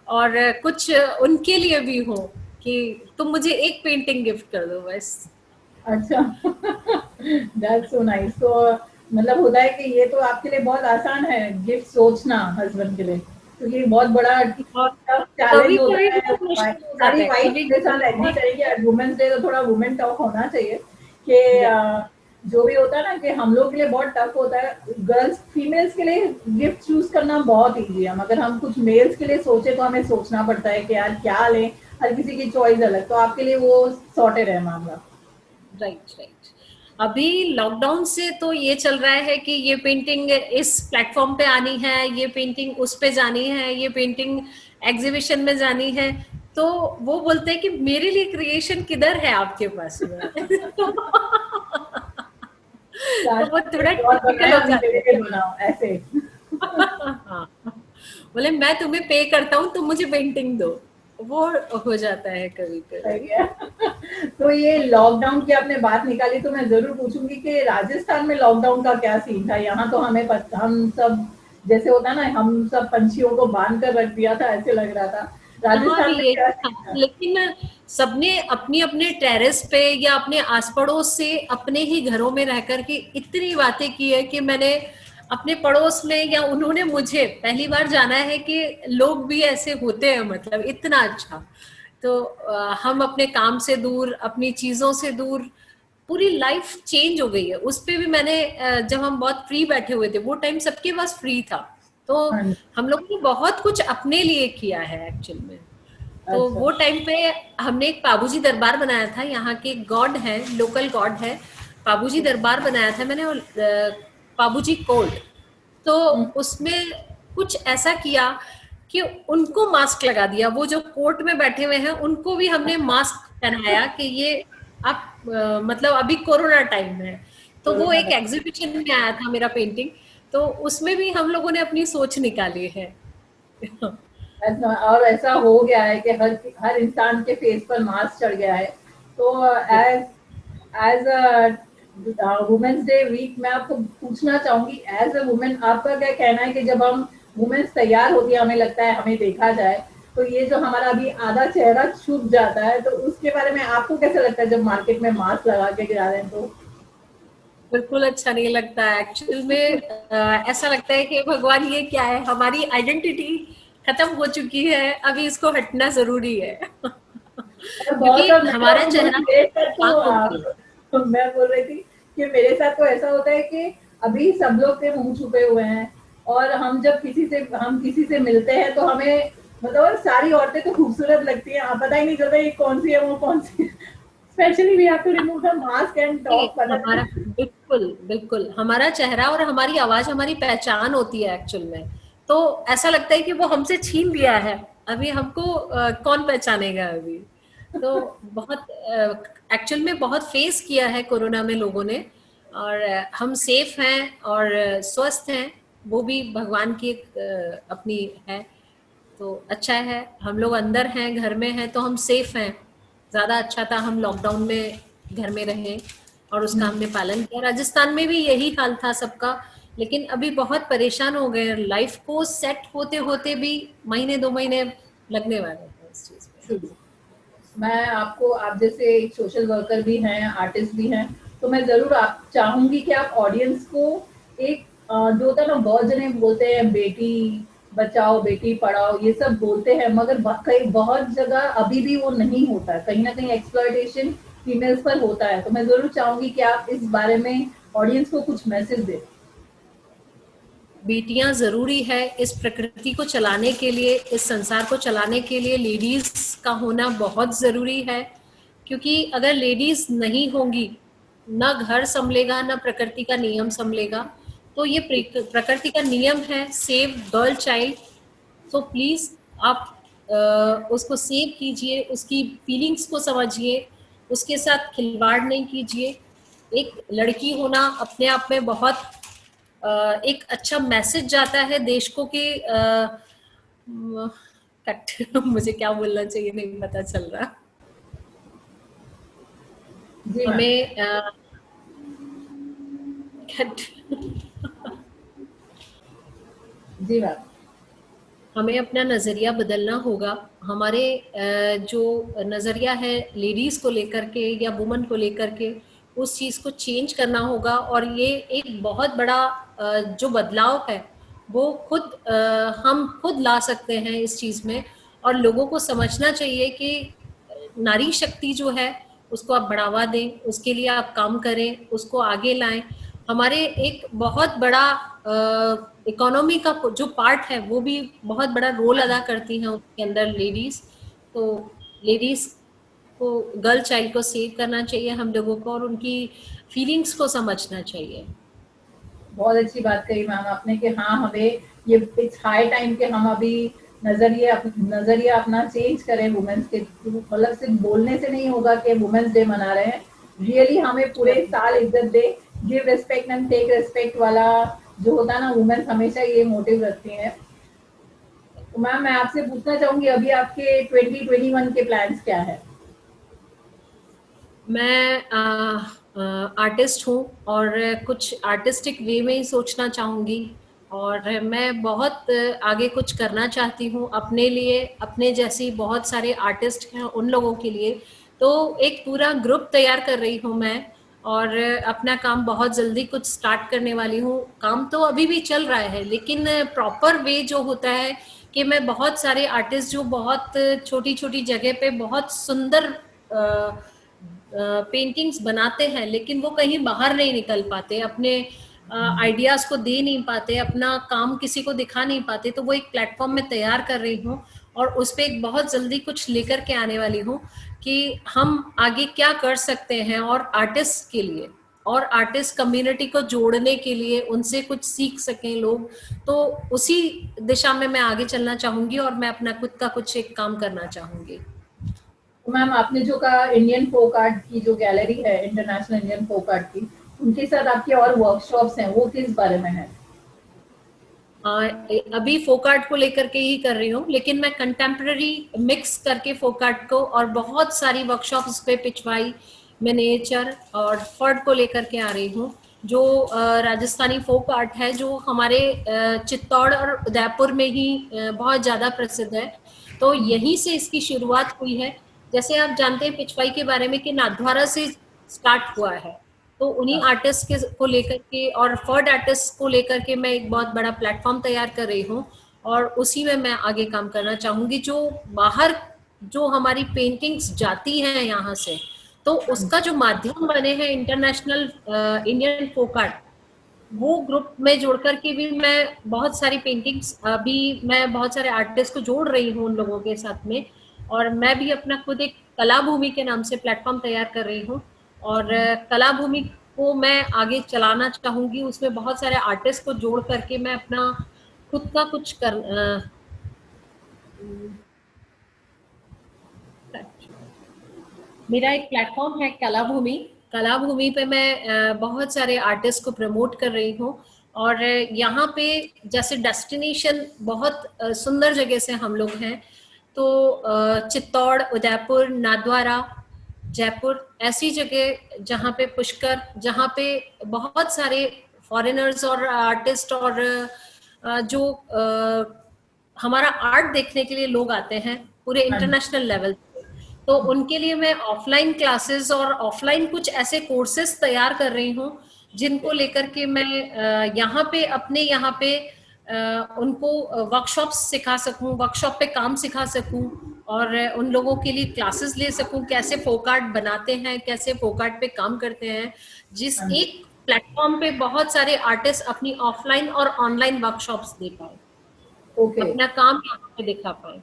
और कुछ उनके लिए भी हो, कि तुम मुझे एक पेंटिंग गिफ्ट कर दो बस। अच्छा। That's so nice. तो मतलब होता है कि ये तो आपके लिए बहुत आसान है गिफ्ट सोचना हस्बैंड के लिए, क्योंकि ये बहुत बड़ा और टफ चैलेंज कभी होता कभी है। बहुत मुश्किल हो सारी जाता है, वाइफ कभी के कभी साथ एग्री बहुत। करेंगे, वुमेन्स डे तो थोड़ा वुमेन टॉक होना चाहिए कि यस। जो भी होता है ना कि हम लोग के लिए बहुत टफ होता है। गर्ल्स फीमेल्स के लिए गिफ्ट चूज करना बहुत ईजी है, मगर हम कुछ मेल्स के लिए सोचे तो हमें सोचना पड़ता है कि यार क्या लें। हर किसी की चॉइस अलग, तो आपके लिए वो सॉर्टेड है मामला। Right right. अभी लॉकडाउन से तो ये चल रहा है कि ये पेंटिंग इस प्लेटफॉर्म पे आनी है, ये पेंटिंग उस पे जानी है, ये पेंटिंग एग्जीबिशन में जानी है। तो वो बोलते हैं कि मेरे लिए क्रिएशन किधर है आपके पास में। तो वो थोड़ा और टिपिकल बनाया हो अभी जाता मेरे है। लिए बनाओ ऐसे। हाँ, बोले मैं तुम्हें पे करता हूँ, तुम मुझे पेंटिंग दो। वो हो जाता है कभी सही कभी। है। तो ये लॉकडाउन की आपने बात निकाली तो मैं जरूर पूछूंगी कि राजस्थान में लॉकडाउन का क्या सीन था। यहाँ तो हम सब जैसे होता है ना, हम सब पंछियों को बांध कर रख दिया था, ऐसे लग रहा था। यहाँ भी राजस्थान में क्या यही था, सीन था? लेकिन सबने अपनी अपने टेरेस पे या अपने आस पड़ोस से अपने ही घरों में रह करके इतनी बातें की है कि मैंने अपने पड़ोस में या उन्होंने मुझे पहली बार जाना है कि लोग भी ऐसे होते हैं, मतलब इतना अच्छा। तो हम अपने काम से दूर, अपनी चीजों से दूर, पूरी लाइफ चेंज हो गई है। उस पे भी मैंने जब हम बहुत फ्री बैठे हुए थे, वो टाइम सबके पास फ्री था, तो हाँ जी। हम लोगों ने बहुत कुछ अपने लिए किया है एक्चुअल में। तो अच्छा। वो टाइम पे हमने एक पाबूजी दरबार बनाया था, यहाँ के गॉड है, लोकल गॉड है, पाबूजी दरबार बनाया था मैंने, और पाबूजी कोर्ट। तो हम्म। उसमें कुछ ऐसा किया कि उनको मास्क लगा दिया, वो जो कोर्ट में बैठे हुए हैं उनको भी हमने मास्क पहनाया कि ये आप मतलब अभी कोरोना टाइम है। तो वो कोरोना एक एग्जीबिशन में आया था मेरा पेंटिंग, तो उसमें भी हम लोगों ने अपनी सोच निकाली है। ऐसा, और ऐसा हो गया है कि हर हर इंसान के फेस पर मास्क चढ़ गया है। तो as as women's day week मैं आपको पूछना चाहूंगी, एज अ वुमेन आपका क्या कहना है कि जब हम वुमेन्स तैयार होती है, हमें लगता है हमें देखा जाए, तो ये जो हमारा अभी आधा चेहरा छुप जाता है, तो उसके बारे में आपको कैसा लगता है जब मार्केट में मास्क लगा के जा रहे हैं तो? बिल्कुल अच्छा नहीं लगता है एक्चुअल में। ऐसा लगता है कि भगवान ये क्या है, हमारी आइडेंटिटी खत्म हो चुकी है, अभी इसको हटना जरूरी है। और बहुत, क्योंकि और मैं तो हमारा आपको चेहरा बोलूँ मेरे साथ तो पहचान होती है। मैं बोल रही थी कि मेरे साथ तो ऐसा होता है कि अभी सब लोग के मुंह छुपे हुए हैं, और हम किसी से मिलते हैं तो हमें मतलब सारी औरतें तो खूबसूरत लगती हैं, आप पता ही नहीं चलता ये कौन सी है वो कौन सी है। Specially we have to remove the mask and नहीं, टॉक, पता हमारा नहीं। बिल्कुल बिल्कुल हमारा चेहरा और हमारी आवाज हमारी पहचान होती है एक्चुअल में। तो ऐसा लगता है कि वो हमसे छीन लिया है, अभी हमको कौन पहचानेगा अभी। तो बहुत एक्चुअल में बहुत फेस किया है कोरोना में लोगों ने, और हम सेफ हैं और स्वस्थ हैं, वो भी भगवान की एक अपनी है। तो अच्छा है, हम लोग अंदर हैं, घर में हैं, तो हम सेफ हैं। ज्यादा अच्छा था हम लॉकडाउन में घर में रहे, और उसका हमने पालन किया। राजस्थान में भी यही हाल था सबका, लेकिन अभी बहुत परेशान हो गए, लाइफ को सेट होते होते भी महीने 2 महीने लगने वाले हैं इस चीज में। True. मैं आपको, आप जैसे एक सोशल वर्कर भी हैं, आर्टिस्ट भी हैं, तो मैं ज़रूर आप चाहूँगी कि आप ऑडियंस को एक जो होता है ना, बहुत जने बोलते हैं बेटी बचाओ बेटी पढ़ाओ ये सब बोलते हैं, मगर कई बहुत जगह अभी भी वो नहीं होता है, कहीं ना कहीं एक्सप्लॉयटेशन फीमेल्स पर होता है। तो मैं ज़रूर चाहूँगी कि आप इस बारे में ऑडियंस को कुछ मैसेज दे। बेटियां जरूरी है इस प्रकृति को चलाने के लिए, इस संसार को चलाने के लिए लेडीज का होना बहुत जरूरी है, क्योंकि अगर लेडीज नहीं होंगी, ना घर संभलेगा, ना प्रकृति का नियम संभलेगा। तो ये प्रकृति का नियम है, save girl child. So please आप उसको सेव कीजिए, उसकी फीलिंग्स को समझिए, उसके साथ खिलवाड़ नहीं कीजिए। एक लड़की होना अपने आप में बहुत एक अच्छा मैसेज जाता है देश को कि कट मुझे क्या बोलना चाहिए नहीं पता चल रहा। जी मैम। हमें कट जी मैम। हमें अपना नज़रिया बदलना होगा। हमारे जो नज़रिया है लेडीज़ को लेकर के या वुमन को लेकर के, उस चीज़ को चेंज करना होगा। और ये एक बहुत बड़ा जो बदलाव है वो हम खुद ला सकते हैं इस चीज़ में। और लोगों को समझना चाहिए कि नारी शक्ति जो है उसको आप बढ़ावा दें, उसके लिए आप काम करें, उसको आगे लाएं। हमारे एक बहुत बड़ा इकोनॉमी का जो पार्ट है वो भी बहुत बड़ा रोल अदा करती हैं उसके अंदर लेडीज। तो लेडीज को, गर्ल चाइल्ड को सेव करना चाहिए हम लोगों को, और उनकी फीलिंग्स को समझना चाहिए। बहुत अच्छी बात कही मैम आपने कि हाँ हमें ये इट्स हाई टाइम कि हम अभी नजरिया अपना चेंज करें वुमेन्स के थ्रू। मतलब सिर्फ बोलने से नहीं होगा कि वुमेन्स डे मना रहे हैं, रियली हमें पूरे साल इज्जत दे, give respect and take respect वाला जो होता है ना, वुमेन्स हमेशा ये मोटिव रखती हैं। तो मैम मैं आपसे पूछना चाहूंगी अभी आपके 2021 के प्लान्स क्या है? मैं आर्टिस्ट हूँ और कुछ आर्टिस्टिक वे में ही सोचना चाहूँगी। और मैं बहुत आगे कुछ करना चाहती हूँ अपने लिए, अपने जैसी बहुत सारे आर्टिस्ट हैं उन लोगों के लिए। तो एक पूरा ग्रुप तैयार कर रही हूँ मैं, और अपना काम बहुत जल्दी कुछ स्टार्ट करने वाली हूँ। काम तो अभी भी चल रहा है, लेकिन प्रॉपर वे जो होता है कि मैं बहुत सारे आर्टिस्ट जो बहुत छोटी छोटी जगह पे बहुत सुंदर पेंटिंग्स बनाते हैं, लेकिन वो कहीं बाहर नहीं निकल पाते, अपने आइडियाज को दे नहीं पाते, अपना काम किसी को दिखा नहीं पाते। तो वो एक प्लेटफॉर्म में तैयार कर रही हूँ, और उस पर एक बहुत जल्दी कुछ लेकर के आने वाली हूँ कि हम आगे क्या कर सकते हैं, और आर्टिस्ट के लिए और आर्टिस्ट कम्युनिटी को जोड़ने के लिए, उनसे कुछ सीख सकें लोग। तो उसी दिशा में मैं आगे चलना चाहूंगी, और मैं अपना खुद का कुछ एक काम करना चाहूंगी। तो मैम आपने जो कहा इंडियन फोक आर्ट की जो गैलरी है, इंटरनेशनल इंडियन फोक आर्ट की, उनके साथ आपके और वर्कशॉप्स हैं, वो किस बारे में है? अभी फोक आर्ट को लेकर के ही कर रही हूँ, लेकिन मैं कंटेम्प्रेरी मिक्स करके फोक आर्ट को और बहुत सारी वर्कशॉप उस पे पिछवाई, मिनिएचर और फर्ड को लेकर के आ रही हूँ। जो राजस्थानी फोक आर्ट है, जो हमारे चित्तौड़ और उदयपुर में ही बहुत ज्यादा प्रसिद्ध है। तो यहीं से इसकी शुरुआत हुई है। जैसे आप जानते हैं पिछवाई के बारे में कि नाथद्वारा से स्टार्ट हुआ है। तो उन्हीं आर्टिस्ट के को लेकर के और फर्ड आर्टिस्ट को लेकर के मैं एक बहुत बड़ा प्लेटफॉर्म तैयार कर रही हूँ, और उसी में मैं आगे काम करना चाहूंगी। जो बाहर जो हमारी पेंटिंग्स जाती हैं यहाँ से, तो उसका जो माध्यम बने हैं इंटरनेशनल इंडियन फोक आर्ट, वो ग्रुप में जोड़ करके भी मैं बहुत सारी पेंटिंग्स, अभी मैं बहुत सारे आर्टिस्ट को जोड़ रही हूँ उन लोगों के साथ में। और मैं भी अपना खुद एक कला भूमि के नाम से प्लेटफॉर्म तैयार कर रही हूँ, और कला भूमि को मैं आगे चलाना चाहूंगी। उसमें बहुत सारे आर्टिस्ट को जोड़ करके मैं अपना खुद का कुछ कर मेरा एक प्लेटफॉर्म है कला भूमि। कला भूमि पे मैं बहुत सारे आर्टिस्ट को प्रमोट कर रही हूँ। और यहाँ पे जैसे डेस्टिनेशन बहुत सुंदर जगह से हम लोग हैं, तो चित्तौड़, उदयपुर, नाथद्वारा, जयपुर, ऐसी जगह जहाँ पे पुष्कर, जहाँ पे बहुत सारे फॉरेनर्स और आर्टिस्ट और जो हमारा आर्ट देखने के लिए लोग आते हैं पूरे हाँ जी। इंटरनेशनल लेवल पे। तो उनके लिए मैं ऑफलाइन क्लासेस और ऑफलाइन कुछ ऐसे कोर्सेज तैयार कर रही हूँ, जिनको लेकर के मैं यहाँ पे अपने यहाँ पे उनको वर्कशॉप्स सिखा सकूं, वर्कशॉप पे काम सिखा सकूं, और उन लोगों के लिए क्लासेस ले सकूं, कैसे फोक आर्ट बनाते हैं, कैसे फोक आर्ट पे काम करते हैं। जिस हाँ जी। एक प्लेटफॉर्म पे बहुत सारे आर्टिस्ट अपनी ऑफलाइन और ऑनलाइन वर्कशॉप्स दे पाए, ओके, अपना काम यहाँ पे दिखा पाए।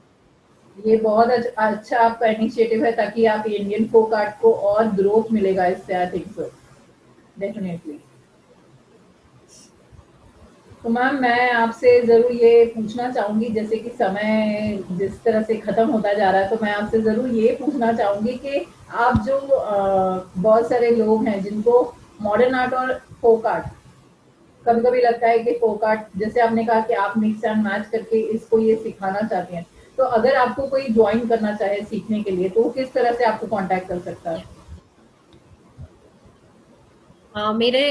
ये बहुत अच्छा आपका इनिशिएटिव है, ताकि आप इंडियन फोक आर्ट को और ग्रोथ मिलेगा इससे, आई थिंक सो, डेफिनेटली। तो मैम मैं आपसे ज़रूर ये पूछना चाहूँगी, जैसे कि समय जिस तरह से ख़त्म होता जा रहा है, तो मैं आपसे ज़रूर ये पूछना चाहूँगी कि आप जो बहुत सारे लोग हैं जिनको मॉडर्न आर्ट और फोक आर्ट, कभी-कभी लगता है कि फोक आर्ट, जैसे आपने कहा कि आप मिक्स एंड मैच करके इसको ये सिखाना चाहते हैं, तो अगर आपको कोई जॉइन करना चाहे सीखने के लिए, तो वो किस तरह से आपको कॉन्टैक्ट कर सकता है? मेरे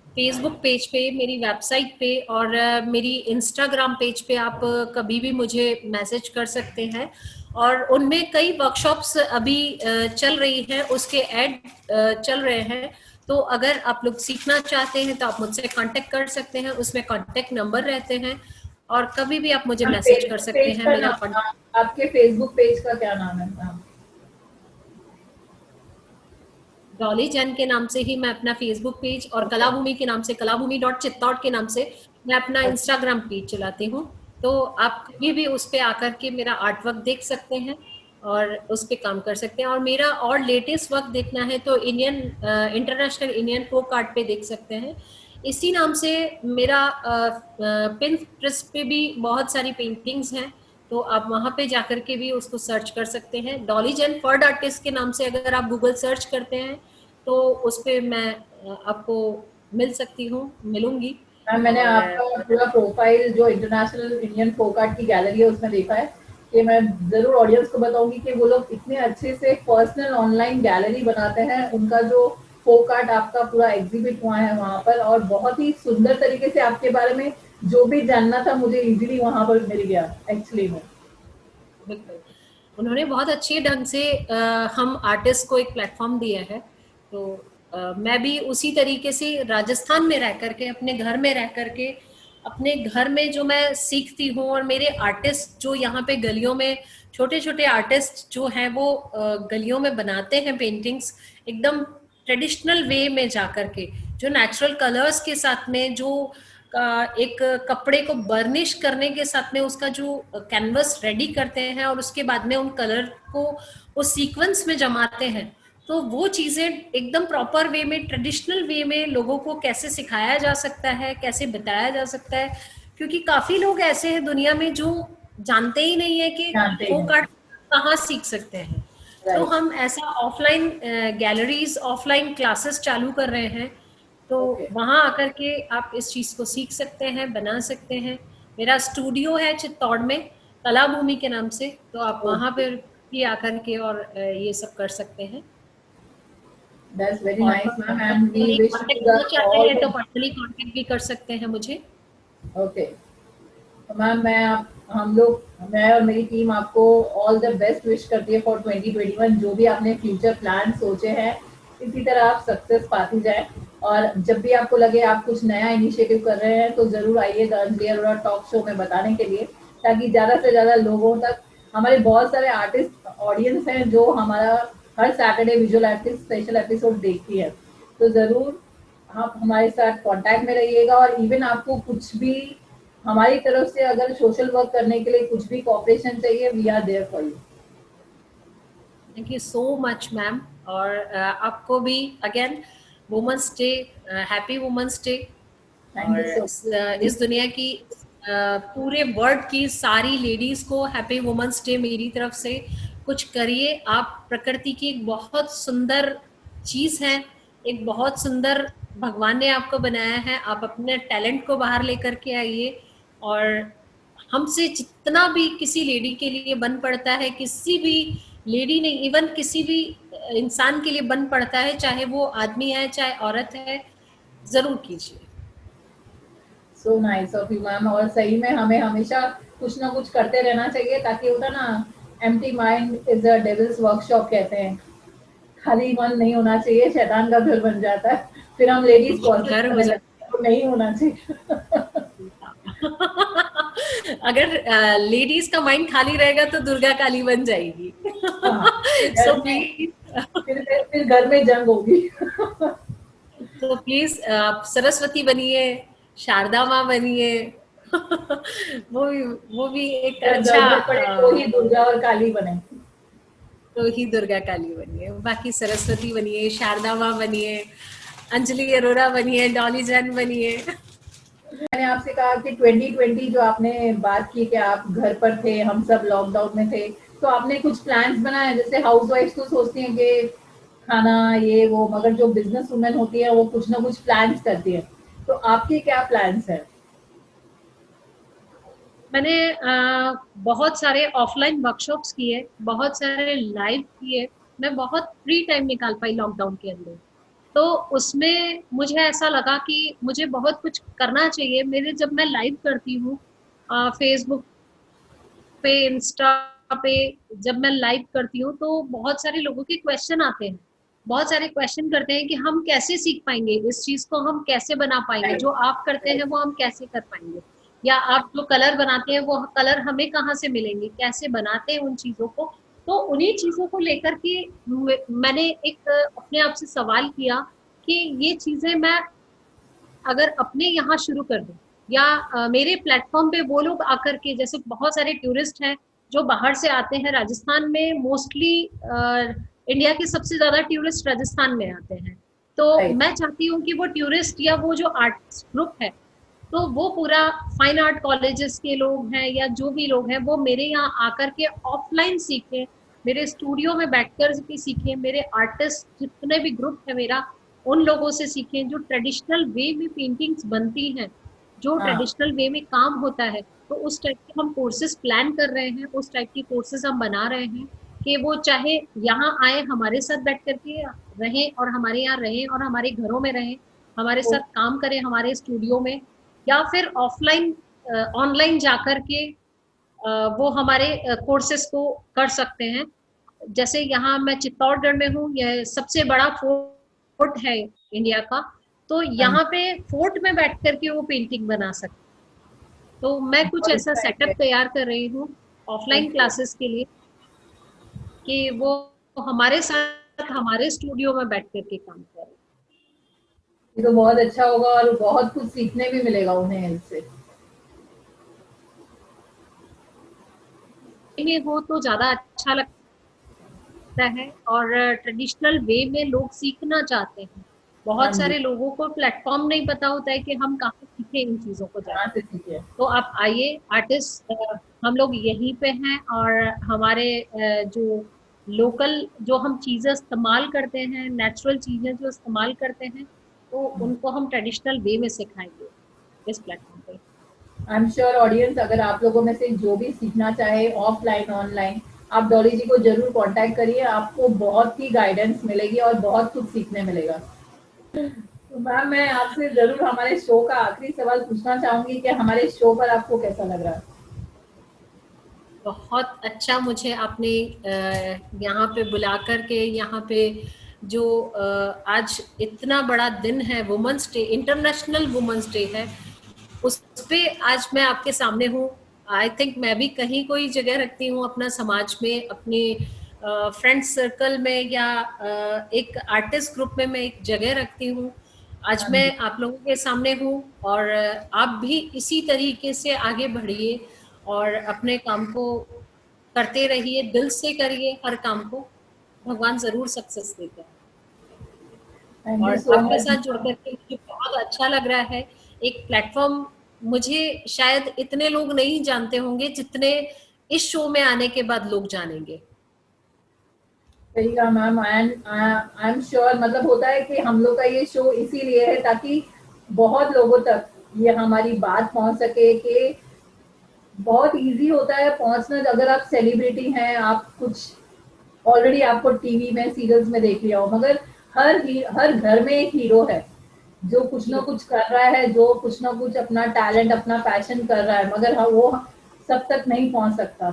फेसबुक पेज पे, मेरी वेबसाइट पे और मेरी इंस्टाग्राम पेज पे आप कभी भी मुझे मैसेज कर सकते हैं। और उनमें कई वर्कशॉप्स अभी चल रही है, उसके ऐड चल रहे हैं। तो अगर आप लोग सीखना चाहते हैं तो आप मुझसे कांटेक्ट कर सकते हैं, उसमें कांटेक्ट नंबर रहते हैं और कभी भी आप मुझे मैम मैसेज कर सकते पेज हैं। का मेरा नाम, आपके फेसबुक पेज का क्या नाम है मैम? डॉली जैन के नाम से ही मैं अपना फेसबुक पेज, और ओके, कलाभूमि के नाम से, कलाभूमि डॉट चित्तौड़ के नाम से मैं अपना अच्छा। इंस्टाग्राम पेज चलाती हूँ। तो आप कभी भी उस पे आकर के मेरा आर्ट वर्क देख सकते हैं और उस पे काम कर सकते हैं। और मेरा और लेटेस्ट वर्क देखना है तो Indian international Indian folk art पे देख सकते हैं। इसी नाम से मेरा पिंटरेस्ट पे भी बहुत सारी पेंटिंग्स हैं, तो आप वहां पे जाकर के भी उसको सर्च कर सकते हैं। डॉली जेन फर्ड आर्टिस्ट के नाम से अगर आप गूगल सर्च करते हैं तो उस पे मैं आपको मिल सकती हूँ, मिलूंगी। मैम मैंने और आपका पूरा प्रोफाइल जो इंटरनेशनल इंडियन फोक आर्ट की गैलरी है उसमें देखा है, कि मैं ज़रूर ऑडियंस को बताऊंगी कि वो लोग इतने अच्छे से पर्सनल ऑनलाइन गैलरी बनाते हैं, उनका जो फोक आर्ट आपका पूरा एग्जिबिट हुआ है वहाँ पर, और बहुत ही सुंदर तरीके से आपके बारे में जो भी जानना था मुझे इजीली वहाँ पर मिल गया एक्चुअली में। बिल्कुल, उन्होंने बहुत अच्छे ढंग से हम आर्टिस्ट को एक प्लेटफॉर्म दिया है। तो मैं भी उसी तरीके से राजस्थान में रह करके, अपने घर में रह करके, अपने घर में जो मैं सीखती हूँ, और मेरे आर्टिस्ट जो यहाँ पे गलियों में, छोटे छोटे आर्टिस्ट जो हैं वो गलियों में बनाते हैं पेंटिंग्स एकदम ट्रेडिशनल वे में जा करके, जो नेचुरल कलर्स के साथ में, जो एक कपड़े को बर्निश करने के साथ में उसका जो कैनवस रेडी करते हैं और उसके बाद में उन कलर को वो सीक्वेंस में जमाते हैं। तो वो चीजें एकदम प्रॉपर वे में, ट्रेडिशनल वे में लोगों को कैसे सिखाया जा सकता है, कैसे बताया जा सकता है, क्योंकि काफी लोग ऐसे हैं दुनिया में जो जानते ही नहीं है कि जानते ही फोक नहीं। आर्ट कहाँ सीख सकते हैं। तो राइट। हम ऐसा ऑफलाइन गैलरीज, ऑफलाइन क्लासेस चालू कर रहे हैं। तो ओके। वहां आकर के आप इस चीज को सीख सकते हैं, बना सकते हैं। मेरा स्टूडियो है चित्तौड़ में, कलाभूमि के नाम से, तो आप वहां ओके, पर भी आकर के और ये सब कर सकते हैं। दैट्स वेरी और nice ma'am, and we personally wish contact you the करना चाहते ऑल हैं तो द। पर्सनली कांटेक्ट भी कर सकते हैं मुझे। ओके, तो मैम हम लोग, मैं और मेरी टीम आपको ऑल द बेस्ट विश करती है फॉर 2021, जो भी आपने फ्यूचर प्लान सोचे हैं इसी तरह आप सक्सेस पाती जाए। और जब भी आपको लगे आप कुछ नया इनिशिएटिव कर रहे हैं तो ज़रूर आइए the Anjali Arora talk show में बताने के लिए, ताकि ज़्यादा से ज़्यादा लोगों तक, हमारे बहुत सारे आर्टिस्ट ऑडियंस हैं जो हमारा हर Saturday visual artist special episode देखती है, तो ज़रूर आप हमारे साथ कांटेक्ट में रहिएगा। और इवन आपको कुछ भी हमारी तरफ से अगर सोशल वर्क करने के लिए कुछ भी कॉपरेशन चाहिए, we are there for you. Thank you so much ma'am. और आपको भी again women's day, happy women's day. Thank और यू सो इस दुनिया की, पूरे वर्ल्ड की सारी लेडीज को हैप्पी वुमेन्स डे मेरी तरफ से। कुछ करिए, आप प्रकृति की एक बहुत सुंदर चीज है, एक बहुत सुंदर भगवान ने आपको बनाया है। आप अपने टैलेंट को बाहर लेकर के आइए, और हमसे जितना भी किसी लेडी के लिए बन पड़ता है, किसी भी लेडी नहीं, इवन किसी भी इंसान के लिए बन पड़ता है, चाहे वो आदमी है चाहे औरत है, जरूर कीजिए। So nice of you ma'am. और सही में हमें हमेशा कुछ ना कुछ करते रहना चाहिए, ताकि होता ना, empty mind is a devils workshop कहते हैं, खाली मन नहीं होना चाहिए, शैतान का घर बन जाता है, फिर हम लेडीज कॉर्पोरेट घर हो करने लगते हैं, तो नहीं होना चाहिए। अगर लेडीज का माइंड खाली रहेगा तो दुर्गा काली बन जाएगी। हाँ, फिर सो घर में प्लीज। फिर घर में जंग होगी। तो प्लीज आप सरस्वती बनिए, शारदा माँ बनिए। वो भी एक जब अच्छा जरूरत पड़े तो ही दुर्गा और काली बने। तो ही दुर्गा काली बनिए, बाकी सरस्वती बनिए, शारदा माँ बनिए, अंजलि अरोरा बनिए, डॉली जैन बनिए। मैंने आपसे कहा कि 2020 जो आपने बात की कि आप घर पर थे, हम सब लॉकडाउन में थे, तो आपने कुछ प्लान्स बनाए? जैसे हाउस वाइफ तो सोचती हैं कि खाना ये वो, मगर जो बिजनेस वुमेन होती है वो कुछ ना कुछ प्लान्स करती है। तो आपके क्या प्लान्स हैं? मैंने बहुत सारे ऑफलाइन वर्कशॉप्स किए, बहुत सारे लाइव किए। मैं बहुत फ्री टाइम निकाल पाई लॉकडाउन के अंदर। तो उसमें मुझे ऐसा लगा कि मुझे बहुत कुछ करना चाहिए। मेरे जब मैं लाइव करती हूँ फेसबुक पे, इंस्टा पे, जब मैं लाइव करती हूँ तो बहुत सारे लोगों के क्वेश्चन आते हैं। बहुत सारे क्वेश्चन करते हैं कि हम कैसे सीख पाएंगे इस चीज को, हम कैसे बना पाएंगे, राइट। जो आप करते हैं वो हम कैसे कर पाएंगे, या आप जो कलर बनाते हैं वो कलर हमें कहाँ से मिलेंगे, कैसे बनाते हैं उन चीजों को। तो उन्हीं चीजों को लेकर के मैंने एक अपने आप से सवाल किया कि ये चीजें मैं अगर अपने यहाँ शुरू कर दूं, या मेरे प्लेटफॉर्म पे वो लोग आकर के, जैसे बहुत सारे टूरिस्ट हैं जो बाहर से आते हैं राजस्थान में, मोस्टली इंडिया के सबसे ज्यादा टूरिस्ट राजस्थान में आते हैं। तो राइट। मैं चाहती हूँ कि वो टूरिस्ट या वो जो आर्टिस्ट ग्रुप है, तो वो पूरा फाइन आर्ट कॉलेजेस के लोग हैं या जो भी लोग हैं वो मेरे यहाँ आकर के ऑफलाइन सीखें, मेरे स्टूडियो में बैठकर के सीखें, मेरे आर्टिस्ट जितने भी ग्रुप है मेरा, उन लोगों से सीखें जो ट्रेडिशनल वे में पेंटिंग्स बनती हैं, जो हाँ। ट्रेडिशनल वे में काम होता है। तो उस टाइप के हम कोर्सेज प्लान कर रहे हैं, उस टाइप की कोर्सेज हम बना रहे हैं कि वो चाहे यहाँ आए हमारे साथ बैठ करके रहें, और हमारे यहाँ रहें और हमारे घरों में रहें, हमारे तो साथ काम करें हमारे स्टूडियो में, या फिर ऑफलाइन ऑनलाइन जाकर के वो हमारे कोर्सेज को कर सकते हैं। जैसे यहाँ मैं चित्तौड़गढ़ में हूँ, यह सबसे बड़ा फोर्ट है इंडिया का। तो हाँ यहाँ जी। पे फोर्ट में बैठ करके वो पेंटिंग बना सकते। तो मैं कुछ बहुत ऐसा अच्छा सेटअप है। तैयार कर रही हूँ ऑफलाइन ओके। क्लासेस के लिए, कि वो हमारे साथ हमारे स्टूडियो में बैठ करके काम करें। ये तो बहुत अच्छा होगा और बहुत कुछ सीखने भी मिलेगा उन्हें इससे। में हो तो ज्यादा अच्छा लगता है, और ट्रेडिशनल वे में लोग सीखना चाहते हैं। हाँ बहुत जी। सारे लोगों को प्लेटफॉर्म नहीं पता होता है कि हम कहाँ सीखें इन चीजों को कहाँ जाकर। से सीखे? तो आप आइए आर्टिस्ट, हम लोग यहीं पे हैं, और हमारे जो लोकल जो हम चीजें इस्तेमाल करते हैं, नेचुरल चीजें जो इस्तेमाल करते हैं, तो उनको हम ट्रेडिशनल वे में सिखाएंगे इस प्लेटफॉर्म पे। आई एम श्योर ऑडियंस, अगर आप लोगों में से जो भी सीखना चाहे ऑफलाइन ऑनलाइन, आप डॉली जी को जरूर कांटेक्ट करिए, आपको बहुत ही गाइडेंस मिलेगी और बहुत कुछ सीखने मिलेगा। तो मैम, मैं आपसे जरूर हमारे शो का आखिरी सवाल पूछना चाहूंगी कि हमारे शो पर आपको कैसा लग रहा है? बहुत अच्छा, मुझे आपने यहाँ पे बुला करके, यहाँ पे जो आज इतना बड़ा दिन है, women's day, international women's day है, उस पे आज मैं आपके सामने हूँ। आई थिंक मैं भी कहीं कोई जगह रखती हूँ अपना समाज में, अपने फ्रेंड सर्कल में, या एक आर्टिस्ट ग्रुप में मैं एक जगह रखती हूँ। आज हाँ मैं जी। आप लोगों के सामने हूँ, और आप भी इसी तरीके से आगे बढ़िए और अपने काम को करते रहिए, दिल से करिए हर काम को, भगवान जरूर सक्सेस देगा। थैंक यू और सो आपके मच। साथ जुड़ करके मुझे बहुत अच्छा लग रहा है। एक प्लेटफॉर्म, मुझे शायद इतने लोग नहीं जानते होंगे जितने इस शो में आने के बाद लोग जानेंगे। सही कहा मैम। आई एम श्योर, मतलब होता है कि हम लोग का ये शो इसीलिए है ताकि बहुत लोगों तक ये हमारी बात पहुंच सके कि बहुत इजी होता है पहुंचना। अगर आप सेलिब्रिटी हैं, आप कुछ ऑलरेडी आपको टीवी में सीरियल्स में देख लिया हो, मगर हर घर में एक हीरो है जो कुछ ना कुछ कर रहा है, जो कुछ ना कुछ अपना टैलेंट अपना पैशन कर रहा है, मगर वो सब तक नहीं पहुंच सकता।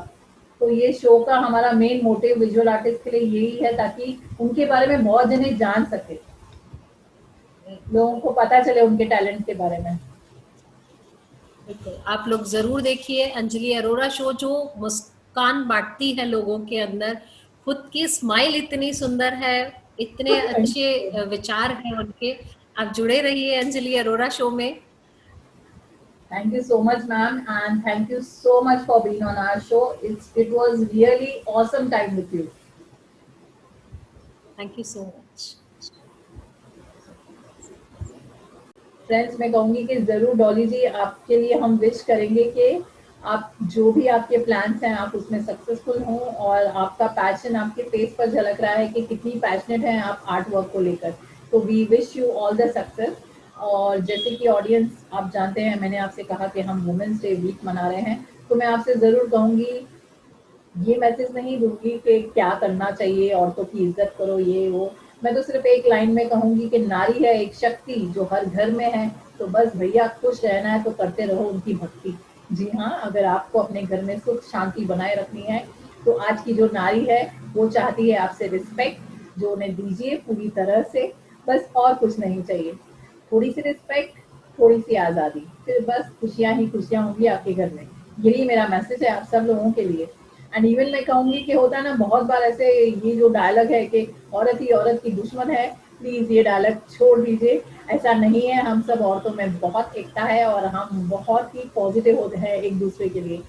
तो ये शो का हमारा मेन मोटिव विजुअल आर्टिस्ट के लिए यही है, ताकि उनके बारे में बहुत जने जान सके, लोगों को पता चले उनके टैलेंट के बारे में। बिल्कुल, आप लोग जरूर देखिए अंजलि अरोरा शो, जो मुस्कान बांटती है लोगों के अंदर। खुद की स्माइल इतनी सुंदर है, इतने थैंक अच्छे यू। विचार हैं उनके, आप जुड़े रहिए अंजलि अरोरा शो में। Thank you so much, ma'am, and thank you so much for being on our show. It was really awesome time with you. Thank you so much. Friends, मैं कहूंगी कि जरूर डॉली जी, आपके लिए हम विश करेंगे कि आप जो भी आपके प्लान्स हैं आप उसमें सक्सेसफुल हों, और आपका पैशन आपके फेस पर झलक रहा है कि कितनी पैशनेट हैं आप आर्ट वर्क को लेकर। तो we wish you all the success. और जैसे कि ऑडियंस आप जानते हैं, मैंने आपसे कहा कि हम वुमेन्स डे वीक मना रहे हैं, तो मैं आपसे ज़रूर कहूँगी, ये मैसेज नहीं दूंगी कि क्या करना चाहिए, औरतों की इज्जत करो ये वो। मैं तो सिर्फ एक लाइन में कहूंगी कि नारी है एक शक्ति जो हर घर में है, तो बस भैया खुश रहना है तो करते रहो उनकी भक्ति। जी हाँ, अगर आपको अपने घर में सुख शांति बनाए रखनी है, तो आज की जो नारी है वो चाहती है आपसे रिस्पेक्ट, जो उन्हें दीजिए पूरी तरह से, बस और कुछ नहीं चाहिए। थोड़ी सी रिस्पेक्ट, थोड़ी सी आज़ादी, फिर बस खुशियाँ ही खुशियाँ होंगी आपके घर में। यही मेरा मैसेज है आप सब लोगों के लिए। एंड इवन मैं कहूँगी कि होता है ना बहुत बार ऐसे, ये जो डायलॉग है कि औरत ही औरत की दुश्मन है, प्लीज़ ये डायलॉग छोड़ दीजिए। ऐसा नहीं है, हम सब औरतों में बहुत एकता है और हम बहुत ही पॉजिटिव होते हैं एक दूसरे के लिए।